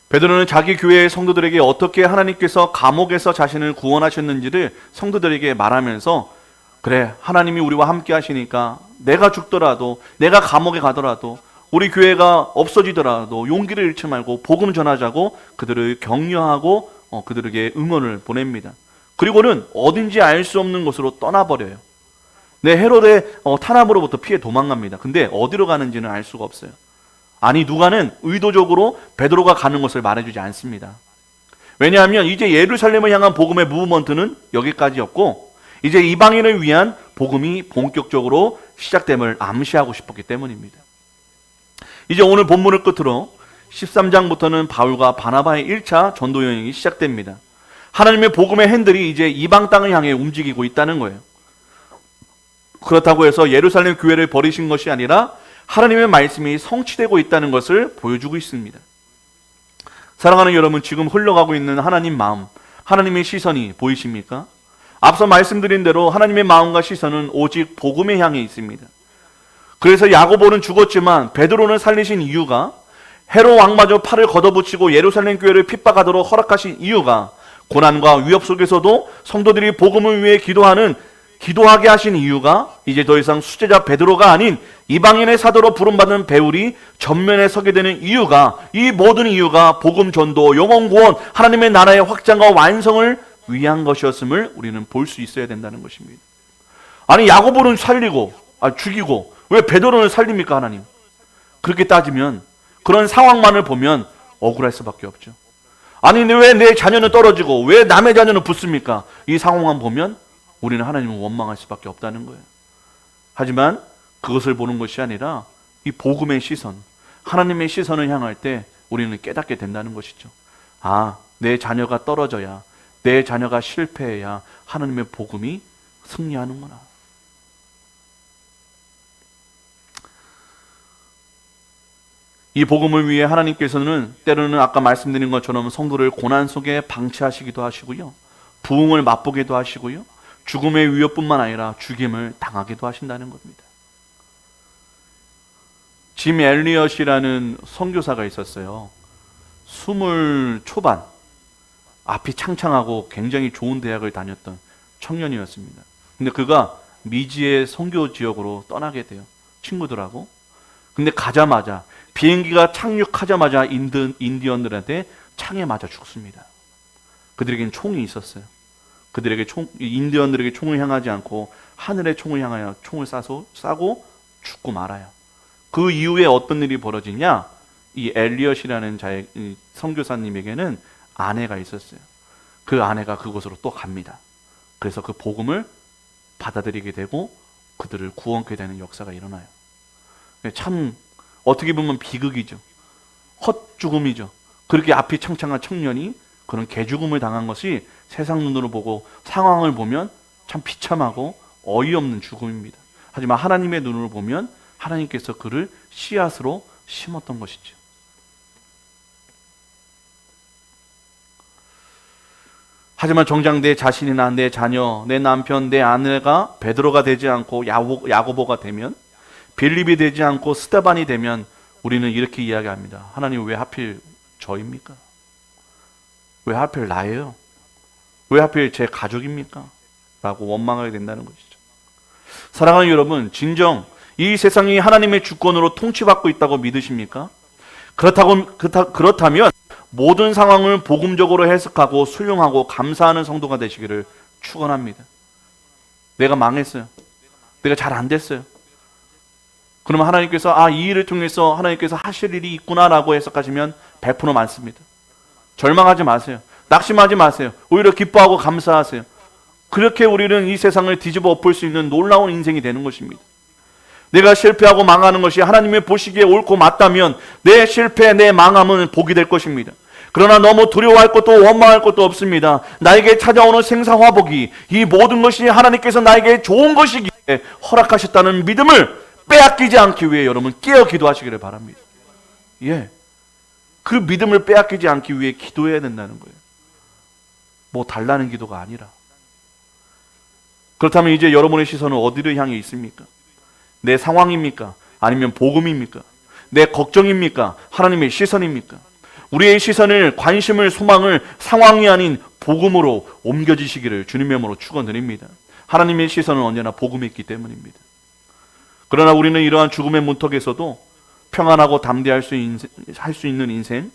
베드로는 자기 교회의 성도들에게 어떻게 하나님께서 감옥에서 자신을 구원하셨는지를 성도들에게 말하면서, 그래, 하나님이 우리와 함께 하시니까 내가 죽더라도, 내가 감옥에 가더라도, 우리 교회가 없어지더라도 용기를 잃지 말고 복음 전하자고 그들을 격려하고 그들에게 응원을 보냅니다. 그리고는 어딘지 알 수 없는 곳으로 떠나버려요. 헤롯의 탄압으로부터 피해 도망갑니다. 근데 어디로 가는지는 알 수가 없어요. 아니, 누가는 의도적으로 베드로가 가는 것을 말해주지 않습니다. 왜냐하면 이제 예루살렘을 향한 복음의 무브먼트는 여기까지였고, 이제 이방인을 위한 복음이 본격적으로 시작됨을 암시하고 싶었기 때문입니다. 이제 오늘 본문을 끝으로 13장부터는 바울과 바나바의 1차 전도 여행이 시작됩니다. 하나님의 복음의 핸들이 이제 이방 땅을 향해 움직이고 있다는 거예요. 그렇다고 해서 예루살렘 교회를 버리신 것이 아니라 하나님의 말씀이 성취되고 있다는 것을 보여주고 있습니다. 사랑하는 여러분, 지금 흘러가고 있는 하나님 마음, 하나님의 시선이 보이십니까? 앞서 말씀드린 대로 하나님의 마음과 시선은 오직 복음에 향해 있습니다. 그래서 야고보는 죽었지만 베드로는 살리신 이유가, 헤롯 왕마저 팔을 걷어붙이고 예루살렘 교회를 핍박하도록 허락하신 이유가, 고난과 위협 속에서도 성도들이 복음을 위해 기도하게 하신 이유가, 이제 더 이상 수제자 베드로가 아닌 이방인의 사도로 부름받은 베울이 전면에 서게 되는 이유가, 이 모든 이유가 복음 전도, 영혼 구원, 하나님의 나라의 확장과 완성을 위한 것이었음을 우리는 볼 수 있어야 된다는 것입니다. 아니, 야고보는 죽이고 왜 베드로는 살립니까, 하나님? 그렇게 따지면, 그런 상황만을 보면 억울할 수밖에 없죠. 아니, 왜 내 자녀는 떨어지고 왜 남의 자녀는 붙습니까? 이 상황만 보면 우리는 하나님을 원망할 수밖에 없다는 거예요. 하지만 그것을 보는 것이 아니라 이 복음의 시선, 하나님의 시선을 향할 때 우리는 깨닫게 된다는 것이죠. 아, 내 자녀가 떨어져야, 내 자녀가 실패해야 하나님의 복음이 승리하는구나. 이 복음을 위해 하나님께서는 때로는 아까 말씀드린 것처럼 성도를 고난 속에 방치하시기도 하시고요, 부흥을 맛보게도 하시고요, 죽음의 위협뿐만 아니라 죽임을 당하기도 하신다는 겁니다. 짐 엘리엇이라는 선교사가 있었어요. 20 초반, 앞이 창창하고 굉장히 좋은 대학을 다녔던 청년이었습니다. 근데 그가 미지의 선교 지역으로 떠나게 돼요, 친구들하고. 근데 가자마자, 비행기가 착륙하자마자 인디언들한테 창에 맞아 죽습니다. 그들에게는 총이 있었어요. 인디언들에게 총을 향하지 않고 하늘에 총을 향하여 총을 쏴고 죽고 말아요. 그 이후에 어떤 일이 벌어지냐? 이 엘리엇이라는 선교사님에게는 아내가 있었어요. 그 아내가 그곳으로 또 갑니다. 그래서 그 복음을 받아들이게 되고 그들을 구원케 되는 역사가 일어나요. 참 어떻게 보면 비극이죠. 헛죽음이죠. 그렇게 앞이 창창한 청년이 그런 개죽음을 당한 것이 세상 눈으로 보고 상황을 보면 참 비참하고 어이없는 죽음입니다. 하지만 하나님의 눈으로 보면 하나님께서 그를 씨앗으로 심었던 것이죠. 하지만 정작 내 자신이나 내 자녀, 내 남편, 내 아내가 베드로가 되지 않고 야고보가 되면, 빌립이 되지 않고 스데반이 되면 우리는 이렇게 이야기합니다. 하나님, 왜 하필 저입니까? 왜 하필 나예요? 왜 하필 제 가족입니까? 라고 원망하게 된다는 것이죠. 사랑하는 여러분, 진정 이 세상이 하나님의 주권으로 통치받고 있다고 믿으십니까? 그렇다면 모든 상황을 복음적으로 해석하고 수용하고 감사하는 성도가 되시기를 축원합니다. 내가 망했어요. 내가 잘 안 됐어요. 그러면 하나님께서 이 일을 통해서 하나님께서 하실 일이 있구나라고 해석하시면 100% 많습니다. 절망하지 마세요. 낙심하지 마세요. 오히려 기뻐하고 감사하세요. 그렇게 우리는 이 세상을 뒤집어 엎을 수 있는 놀라운 인생이 되는 것입니다. 내가 실패하고 망하는 것이 하나님의 보시기에 옳고 맞다면 내 실패, 내 망함은 복이 될 것입니다. 그러나 너무 두려워할 것도 원망할 것도 없습니다. 나에게 찾아오는 생사화복이 이 모든 것이 하나님께서 나에게 좋은 것이기에 허락하셨다는 믿음을 빼앗기지 않기 위해 여러분 깨어 기도하시기를 바랍니다. 그 믿음을 빼앗기지 않기 위해 기도해야 된다는 거예요. 뭐 달라는 기도가 아니라. 그렇다면 이제 여러분의 시선은 어디를 향해 있습니까? 내 상황입니까? 아니면 복음입니까? 내 걱정입니까? 하나님의 시선입니까? 우리의 시선을, 관심을, 소망을 상황이 아닌 복음으로 옮겨지시기를 주님의 이름으로 축원드립니다. 하나님의 시선은 언제나 복음에 있기 때문입니다. 그러나 우리는 이러한 죽음의 문턱에서도 평안하고 담대할 수 있는 인생,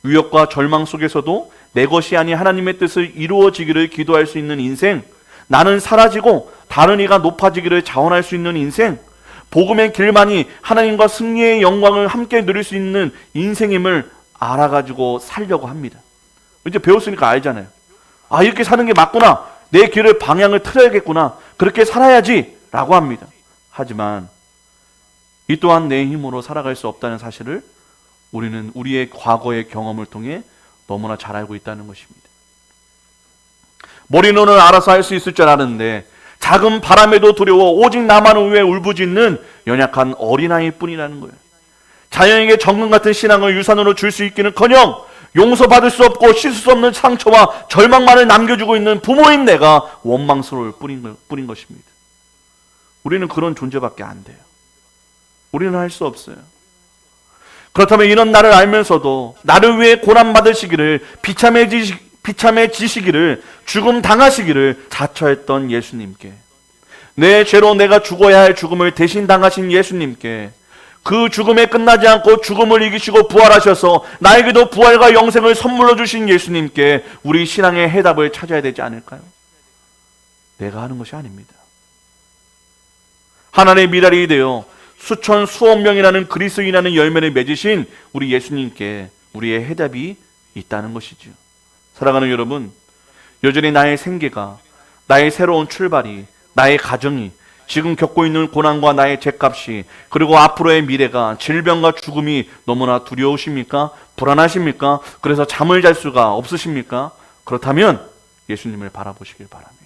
위협과 절망 속에서도 내 것이 아닌 하나님의 뜻을 이루어지기를 기도할 수 있는 인생, 나는 사라지고 다른 이가 높아지기를 자원할 수 있는 인생, 복음의 길만이 하나님과 승리의 영광을 함께 누릴 수 있는 인생임을 알아가지고 살려고 합니다. 이제 배웠으니까 알잖아요. 이렇게 사는 게 맞구나. 내 길을 방향을 틀어야겠구나. 그렇게 살아야지 라고 합니다. 하지만 이 또한 내 힘으로 살아갈 수 없다는 사실을 우리는 우리의 과거의 경험을 통해 너무나 잘 알고 있다는 것입니다. 머리로는 알아서 할 수 있을 줄 알았는데 작은 바람에도 두려워 오직 나만을 위해 울부짖는 연약한 어린아이일 뿐이라는 거예요. 자녀에게 정금 같은 신앙을 유산으로 줄 수 있기는커녕 용서받을 수 없고 씻을 수 없는 상처와 절망만을 남겨주고 있는 부모인 내가 원망스러울 뿐인 것입니다. 우리는 그런 존재밖에 안 돼요. 우리는 할 수 없어요. 그렇다면 이런 나를 알면서도 나를 위해 고난받으시기를 비참해지시기를 죽음 당하시기를 자처했던 예수님께, 내 죄로 내가 죽어야 할 죽음을 대신 당하신 예수님께, 그 죽음에 끝나지 않고 죽음을 이기시고 부활하셔서 나에게도 부활과 영생을 선물로 주신 예수님께 우리 신앙의 해답을 찾아야 되지 않을까요? 내가 하는 것이 아닙니다. 하나님의 미랄이 되어 수천 수억 명이라는 그리스도인이라는 열매를 맺으신 우리 예수님께 우리의 해답이 있다는 것이죠. 사랑하는 여러분, 여전히 나의 생계가, 나의 새로운 출발이, 나의 가정이, 지금 겪고 있는 고난과 나의 죗값이, 그리고 앞으로의 미래가, 질병과 죽음이 너무나 두려우십니까? 불안하십니까? 그래서 잠을 잘 수가 없으십니까? 그렇다면 예수님을 바라보시길 바랍니다.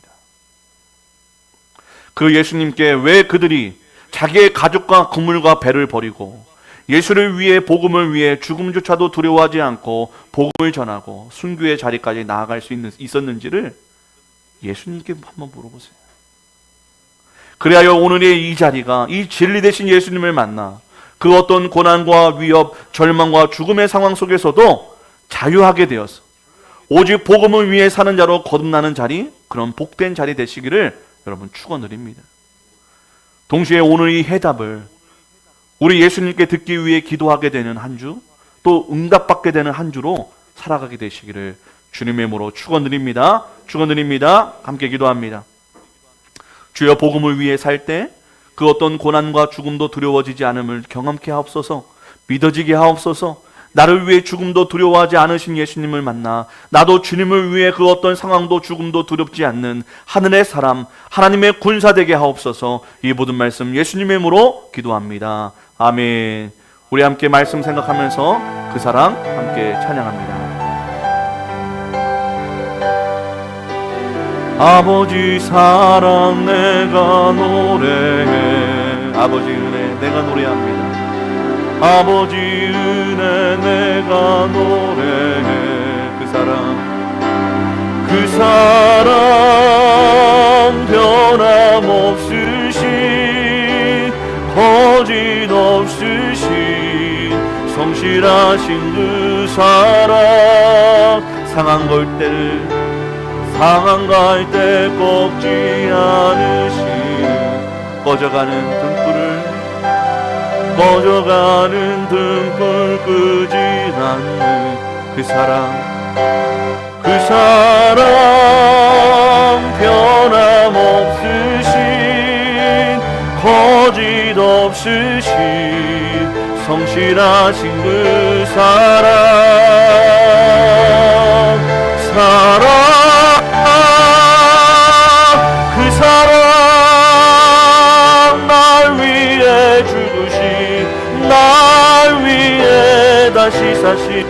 그 예수님께 왜 그들이 자기의 가족과 그물과 배를 버리고 예수를 위해, 복음을 위해 죽음조차도 두려워하지 않고 복음을 전하고 순교의 자리까지 나아갈 수 있었는지를 예수님께 한번 물어보세요. 그래야 오늘의 이 자리가, 이 진리 되신 예수님을 만나 그 어떤 고난과 위협, 절망과 죽음의 상황 속에서도 자유하게 되어서 오직 복음을 위해 사는 자로 거듭나는 자리, 그런 복된 자리 되시기를 여러분 축원드립니다. 동시에 오늘 이 해답을 우리 예수님께 듣기 위해 기도하게 되는 한 주, 또 응답받게 되는 한 주로 살아가게 되시기를 주님의 이름으로 축원드립니다. 축원드립니다. 함께 기도합니다. 주여, 복음을 위해 살 때 그 어떤 고난과 죽음도 두려워지지 않음을 경험케 하옵소서. 믿어지게 하옵소서. 나를 위해 죽음도 두려워하지 않으신 예수님을 만나 나도 주님을 위해 그 어떤 상황도 죽음도 두렵지 않는 하늘의 사람, 하나님의 군사 되게 하옵소서. 이 모든 말씀 예수님의 이름으로 기도합니다. 아멘. 우리 함께 말씀 생각하면서 그 사랑 함께 찬양합니다. 아버지 사랑 내가 노래해, 아버지 은혜 내가 노래합니다. 아버지 은혜 내가 노래해, 그 사랑 변함없으신, 거짓 없으신 성실하신 그 사랑, 상한 갈 때 꺾지 않으신, 꺼져가는 등불을 꺼져가는 등불 끄지 않는 그 사랑, 그 사랑 변함없으신 거짓 없으신 성실하신 그 사랑, 그 사랑 날 위해 죽으신, 날 위해 다시 사신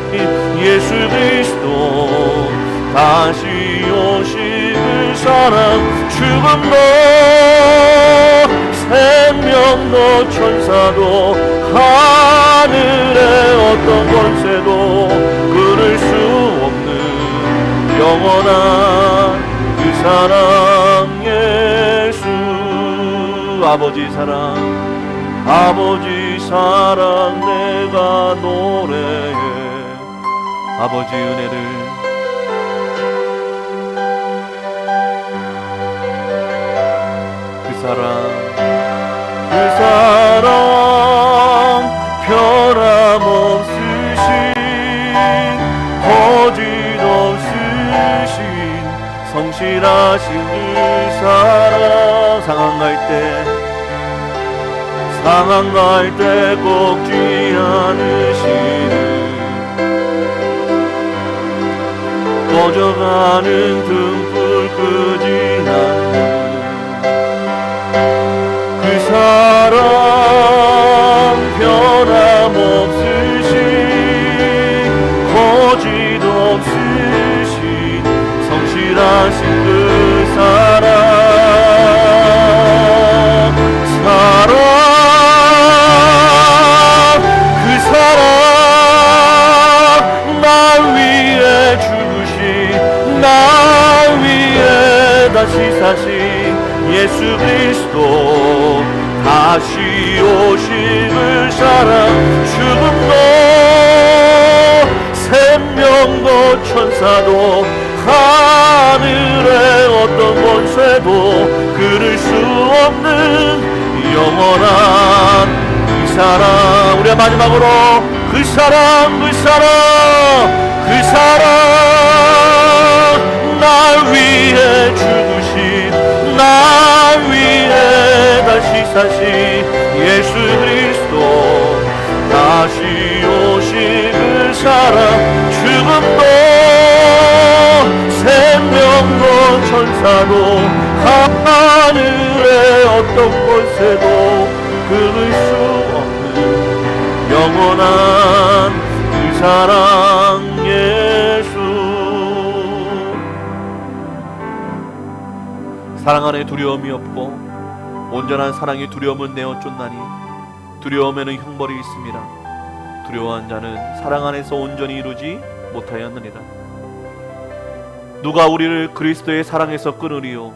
예수 그리스도, 다시 오실 그 사랑, 죽음도 생명도 천사도 하늘의 어떤 권세도 끊을 수 없는 영원한 그 사랑 예수. 아버지 사랑, 아버지 사랑 내가 노래해. 아버지 은혜를, 그 사랑 변함없으신 거짓 없으신 성실하신 그 사랑, 상한 갈 때 꺾지 않으시는, 꺼져가는 등불 끄지 않는 그 사랑 변함없으신 거짓 없으신 성실하신 그 사랑, 그 사랑 날 위해 죽으신, 날 위해 다시 사신 예수 그리스도, 다시 오실 그 사랑, 죽음도 생명도 천사도 하늘의 어떤 권세도 끊을 수 없는 영원한 그 사랑. 우리가 마지막으로 그 사랑, 그 사랑, 그 사랑 날 위해 죽으신, 날 위해 다시 사신 예수 그리스도, 다시 오실 그 사랑, 죽음도 생명도 천사도 하늘의 어떤 권세도 끊을 수 없는 영원한 그 사랑 예수. 사랑 안에 두려움이 없고 온전한 사랑이 두려움을 내어 쫓나니 두려움에는 형벌이 있습니다. 두려워한 자는 사랑 안에서 온전히 이루지 못하였느니라. 누가 우리를 그리스도의 사랑에서 끊으리요?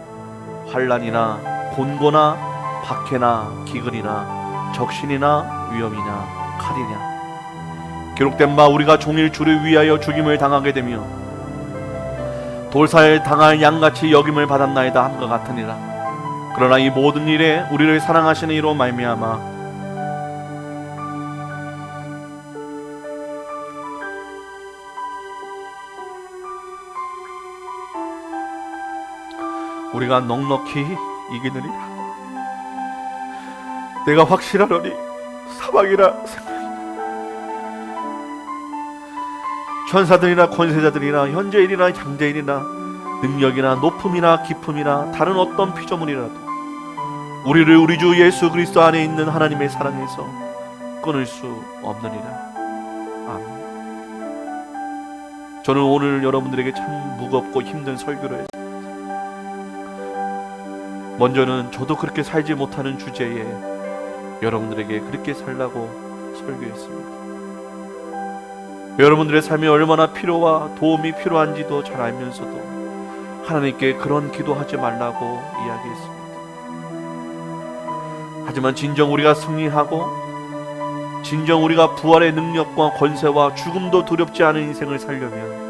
환난이나 곤고나 박해나 기근이나 적신이나 위험이나 칼이냐. 기록된 바 우리가 종일 주를 위하여 죽임을 당하게 되며 돌사에 당할 양같이 여김을 받았나이다 함과 같으니라. 그러나 이 모든 일에 우리를 사랑하시는 이로 말미암아 우리가 넉넉히 이기느니라. 내가 확실하노니 사망이나 생명이나 천사들이나 권세자들이나 현재일이나 장재일이나 능력이나 높음이나 깊음이나 다른 어떤 피조물이라도 우리를 우리 주 예수 그리스도 안에 있는 하나님의 사랑에서 끊을 수 없느니라. 아멘. 저는 오늘 여러분들에게 참 무겁고 힘든 설교를 했습니다. 먼저는 저도 그렇게 살지 못하는 주제에 여러분들에게 그렇게 살라고 설교했습니다. 여러분들의 삶이 얼마나 필요와 도움이 필요한지도 잘 알면서도 하나님께 그런 기도하지 말라고 이야기했습니다. 하지만 진정 우리가 승리하고 진정 우리가 부활의 능력과 권세와 죽음도 두렵지 않은 인생을 살려면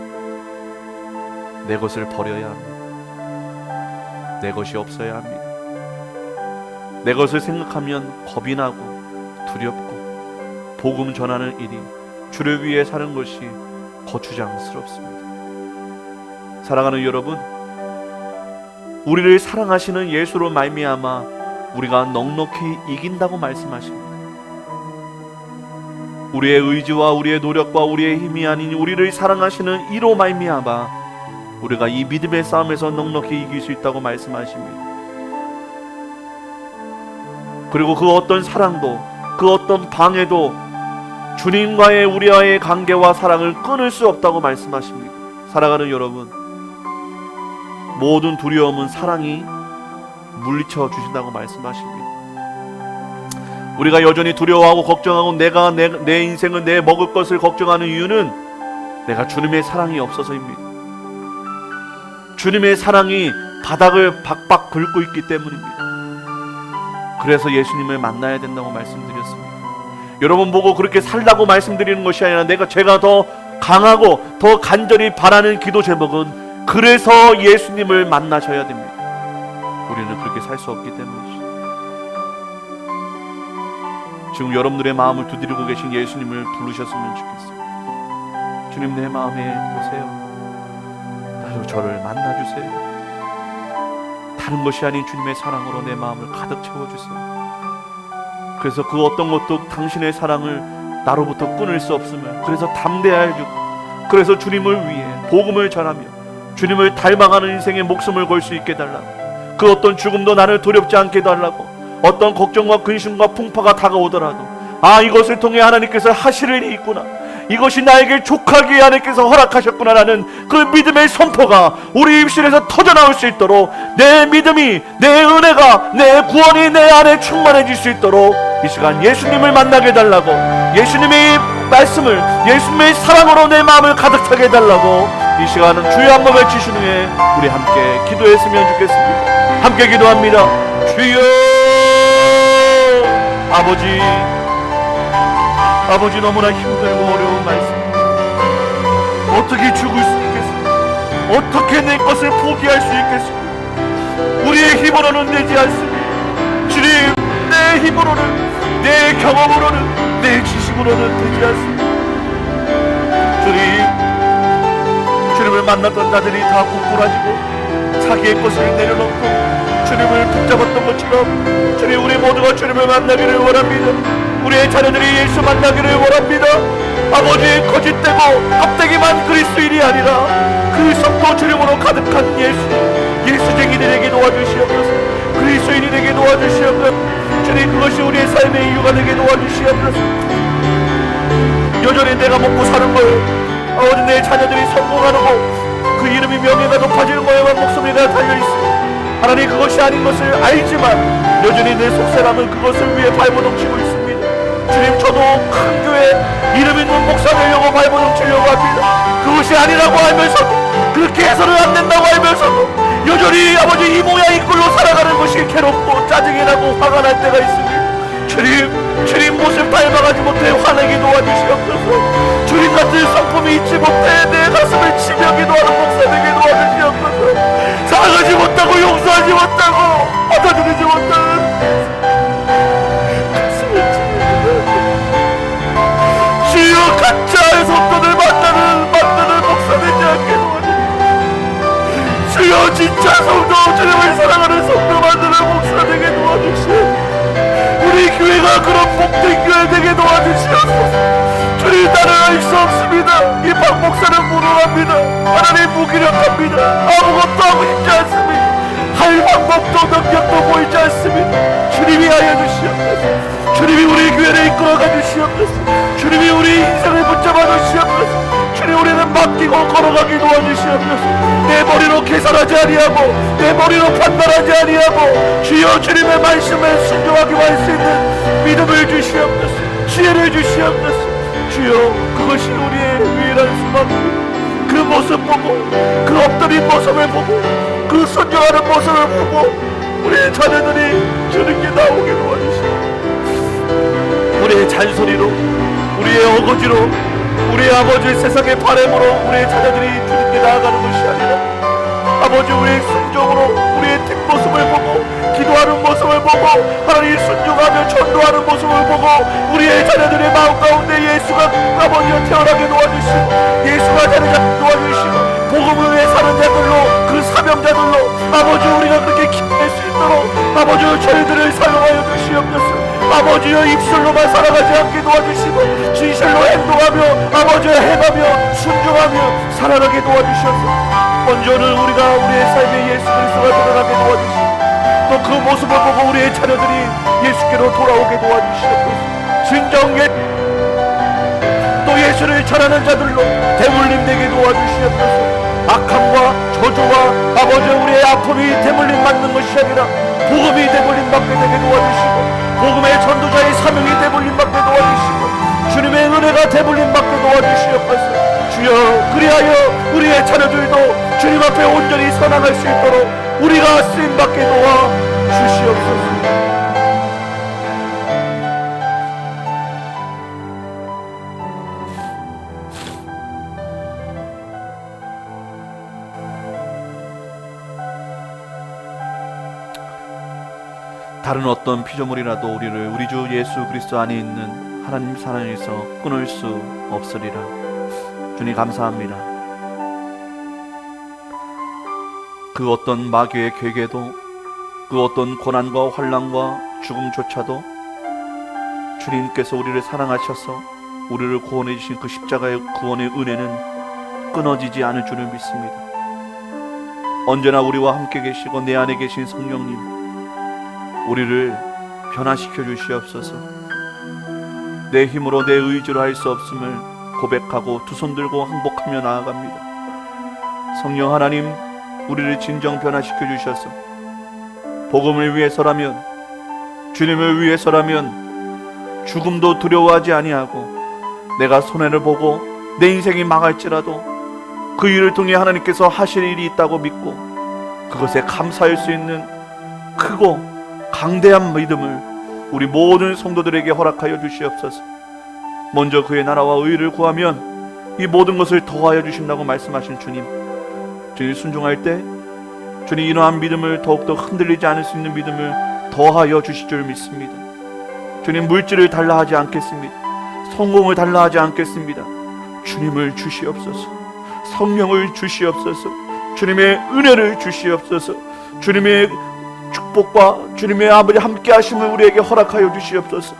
내 것을 버려야 합니다. 내 것이 없어야 합니다. 내 것을 생각하면 겁이 나고 두렵고 복음 전하는 일이, 주를 위해 사는 것이 거추장스럽습니다. 사랑하는 여러분, 우리를 사랑하시는 예수로 말미암아 우리가 넉넉히 이긴다고 말씀하십니다. 우리의 의지와 우리의 노력과 우리의 힘이 아닌 우리를 사랑하시는 이로 말미암아 우리가 이 믿음의 싸움에서 넉넉히 이길 수 있다고 말씀하십니다. 그리고 그 어떤 사랑도, 그 어떤 방해도 주님과의 우리와의 관계와 사랑을 끊을 수 없다고 말씀하십니다. 사랑하는 여러분, 모든 두려움은 사랑이 물리쳐 주신다고 말씀하십니다. 우리가 여전히 두려워하고 걱정하고 내 인생은 내 먹을 것을 걱정하는 이유는 내가 주님의 사랑이 없어서입니다. 주님의 사랑이 바닥을 박박 긁고 있기 때문입니다. 그래서 예수님을 만나야 된다고 말씀드렸습니다. 여러분 보고 그렇게 살라고 말씀드리는 것이 아니라 제가 더 강하고 더 간절히 바라는 기도 제목은 그래서 예수님을 만나셔야 됩니다. 우리는 그렇게 살 수 없기 때문이죠. 지금 여러분들의 마음을 두드리고 계신 예수님을 부르셨으면 좋겠습니다. 주님, 내 마음에 오세요. 저를 만나주세요. 다른 것이 아닌 주님의 사랑으로 내 마음을 가득 채워주세요. 그래서 그 어떤 것도 당신의 사랑을 나로부터 끊을 수 없음을, 그래서 담대하여 주고, 그래서 주님을 위해 복음을 전하며 주님을 닮아가는 인생에 목숨을 걸 수 있게 달라고, 그 어떤 죽음도 나를 두렵지 않게 달라고, 어떤 걱정과 근심과 풍파가 다가오더라도 이것을 통해 하나님께서 하실 일이 있구나, 이것이 나에게 족하기에 하나님께서 허락하셨구나라는 그 믿음의 선포가 우리 입술에서 터져나올 수 있도록, 내 믿음이, 내 은혜가, 내 구원이 내 안에 충만해질 수 있도록 이 시간 예수님을 만나게 해달라고, 예수님의 말씀을, 예수님의 사랑으로 내 마음을 가득 차게 해달라고 이 시간은 주여 한번 외치신 후에 우리 함께 기도했으면 좋겠습니다. 함께 기도합니다. 주여, 아버지 너무나 힘들고 어려운 말씀, 어떻게 죽을 수 있겠습니까? 어떻게 내 것을 포기할 수 있겠습니까? 우리의 힘으로는 되지 않습니다. 주님, 내 힘으로는, 내 경험으로는, 내 지식으로는 되지 않습니다. 주님을 만났던 자들이 다 고꾸라지고 자기의 것을 내려놓고 주님을 붙잡았던 것처럼 주님, 우리 모두가 주님을 만나기를 원합니다. 우리의 자녀들이 예수 만나기를 원합니다. 아버지, 거짓되고 껍데기만 그리스도인이 아니라 그리스도 주님으로 가득한 예수쟁이들에게 도와주시옵소서. 그리스도인이 되게 도와주시옵소서. 주님, 그것이 우리의 삶의 이유가 되게 도와주시옵소서. 여전히 내가 먹고 사는 걸, 아버지, 내 자녀들이 성공하는 거, 그 이름이 명예가 높아지는 거에만 목숨이 다 달려있습니다. 하나님, 그것이 아닌 것을 알지만 여전히 내 속사람은 그것을 위해 발버둥치고 있습니다. 주님, 저도 큰 교회 이름 있는 목사 되려고 발버둥치려고 합니다. 그것이 아니라고 알면서도, 그렇게 해서는 안 된다고 알면서도 여전히 아버지 이 모양 이 꼴로 살아가는 것이 괴롭고 짜증이 나고 화가 날 때가 있습니다. 주님 모습 닮아가지 못해 화내게 도와주시옵소서. 주님 같은 성품이 있지 못해 내 가슴을 치며 기도하는 목사 되게 도와주시옵소서. 사랑하지 못하고 용서하지 못하고 받아들이지 못하는 가슴을 치며 주여, 가짜의 성도들 만드는 목사 되지 않게 도와주시옵소서. 주여, 진짜 성도, 주님을 사랑하는 성도 만드는 목사 되게 도와주시옵소서. 우리 교회가 그런 복된 교회 되게 도와주시옵소서. 주님, 나는 알 수 없습니다. 이 박 목사는 무능합니다. 하나님, 무기력합니다. 아무것도 하고 싶지 않습니다. 할 방법도 능력도 보이지 않습니다. 주님이 하여 주시옵소서. 주님이 우리 교회를 이끌어가 주시옵소서. 주님이 우리 인생을 붙잡아 주시옵소서. 주님, 우리는 맡기고 걸어가기 도와주시옵소서. 내 머리로 계산하지 아니하고 내 머리로 판단하지 아니하고 주여, 주님의 말씀에 순종하기 할 수 있는 믿음을 주시옵소서. 지혜를 주시옵소서. 주여, 그것이 우리의 유일한 소망입니다. 그 모습 보고, 그 엎드린 모습을 보고, 그 순종하는 모습을 보고 우리의 자녀들이 주님께 나오게 도와주시옵소서. 우리의 잔소리로, 우리의 어거지로, 우리의 아버지의 세상의 바램으로 우리의 자녀들이 주님께 나아가는 것이 아니라 아버지, 우리의 순종으로, 우리의 뒷모습을 보고 기도하는 기도하는 모습을 보고 하나님 순종하며 전도하는 모습을 보고 우리의 자녀들의 마음 가운데 예수가 아버지여 태어나게 도와주시고 예수가 자리 잡게 도와주시고 복음을 위해 사는 자들로 그 사명자들로 아버지 우리가 그렇게 기도할 수 있도록 아버지여 저희들을 사용하여 주시옵소서. 아버지여 입술로만 살아가지 않게 도와주시고 진실로 행동하며 아버지여 행하며 순종하며 살아가게 도와주셔서 먼저는 우리가 우리의 삶에 예수 그리스도가 드러나게 도와주시고 또 그 모습을 보고 우리의 자녀들이 예수께로 돌아오게 도와주시옵소서. 진정에 또 예수를 전하는 자들로 대물림 되게 도와주시옵소서. 악함과 저주와 아버지 우리의 아픔이 대물림 받는 것이 아니라 복음이 대물림 받게 되게 도와주시고 복음의 전도자의 사명이 대물림 받게 도와주시고 주님의 은혜가 대물림 받게 도와주시옵소서. 주여 그리하여 우리의 자녀들도 주님 앞에 온전히 선항할 수 있도록 우리가 쓰임받게 도와주시옵소서. 다른 어떤 피조물이라도 우리를 우리 주 예수 그리스도 안에 있는 하나님 사랑에서 끊을 수 없으리라. 주님 감사합니다. 그 어떤 마귀의 계계도 그 어떤 고난과 환난과 죽음조차도 주님께서 우리를 사랑하셔서 우리를 구원해 주신 그 십자가의 구원의 은혜는 끊어지지 않을 줄을 믿습니다. 언제나 우리와 함께 계시고 내 안에 계신 성령님 우리를 변화시켜 주시옵소서. 내 힘으로 내 의지로 할 수 없음을 고백하고 두 손 들고 항복하며 나아갑니다. 성령 하나님 우리를 진정 변화시켜 주셔서 복음을 위해서라면 주님을 위해서라면 죽음도 두려워하지 아니하고 내가 손해를 보고 내 인생이 망할지라도 그 일을 통해 하나님께서 하실 일이 있다고 믿고 그것에 감사할 수 있는 크고 강대한 믿음을 우리 모든 성도들에게 허락하여 주시옵소서. 먼저 그의 나라와 의를 구하면 이 모든 것을 더하여 주신다고 말씀하신 주님, 주님 순종할 때 주님 이러한 믿음을 더욱더 흔들리지 않을 수 있는 믿음을 더하여 주실 줄 믿습니다. 주님 물질을 달라 하지 않겠습니다. 성공을 달라 하지 않겠습니다. 주님을 주시옵소서. 성령을 주시옵소서. 주님의 은혜를 주시옵소서. 주님의 축복과 주님의 아버지 함께 하심을 우리에게 허락하여 주시옵소서.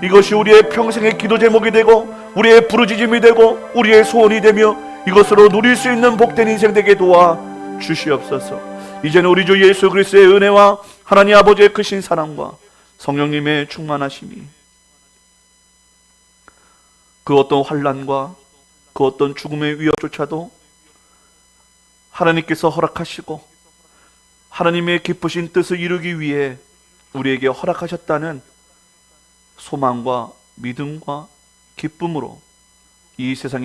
이것이 우리의 평생의 기도 제목이 되고 우리의 부르짖음이 되고 우리의 소원이 되며 이것으로 누릴 수 있는 복된 인생 되게 도와 주시옵소서. 이제는 우리 주 예수 그리스도의 은혜와 하나님 아버지의 크신 사랑과 성령님의 충만하심이 그 어떤 환난과 그 어떤 죽음의 위협조차도 하나님께서 허락하시고 하나님의 기쁘신 뜻을 이루기 위해 우리에게 허락하셨다는 소망과 믿음과 기쁨으로 이 세상에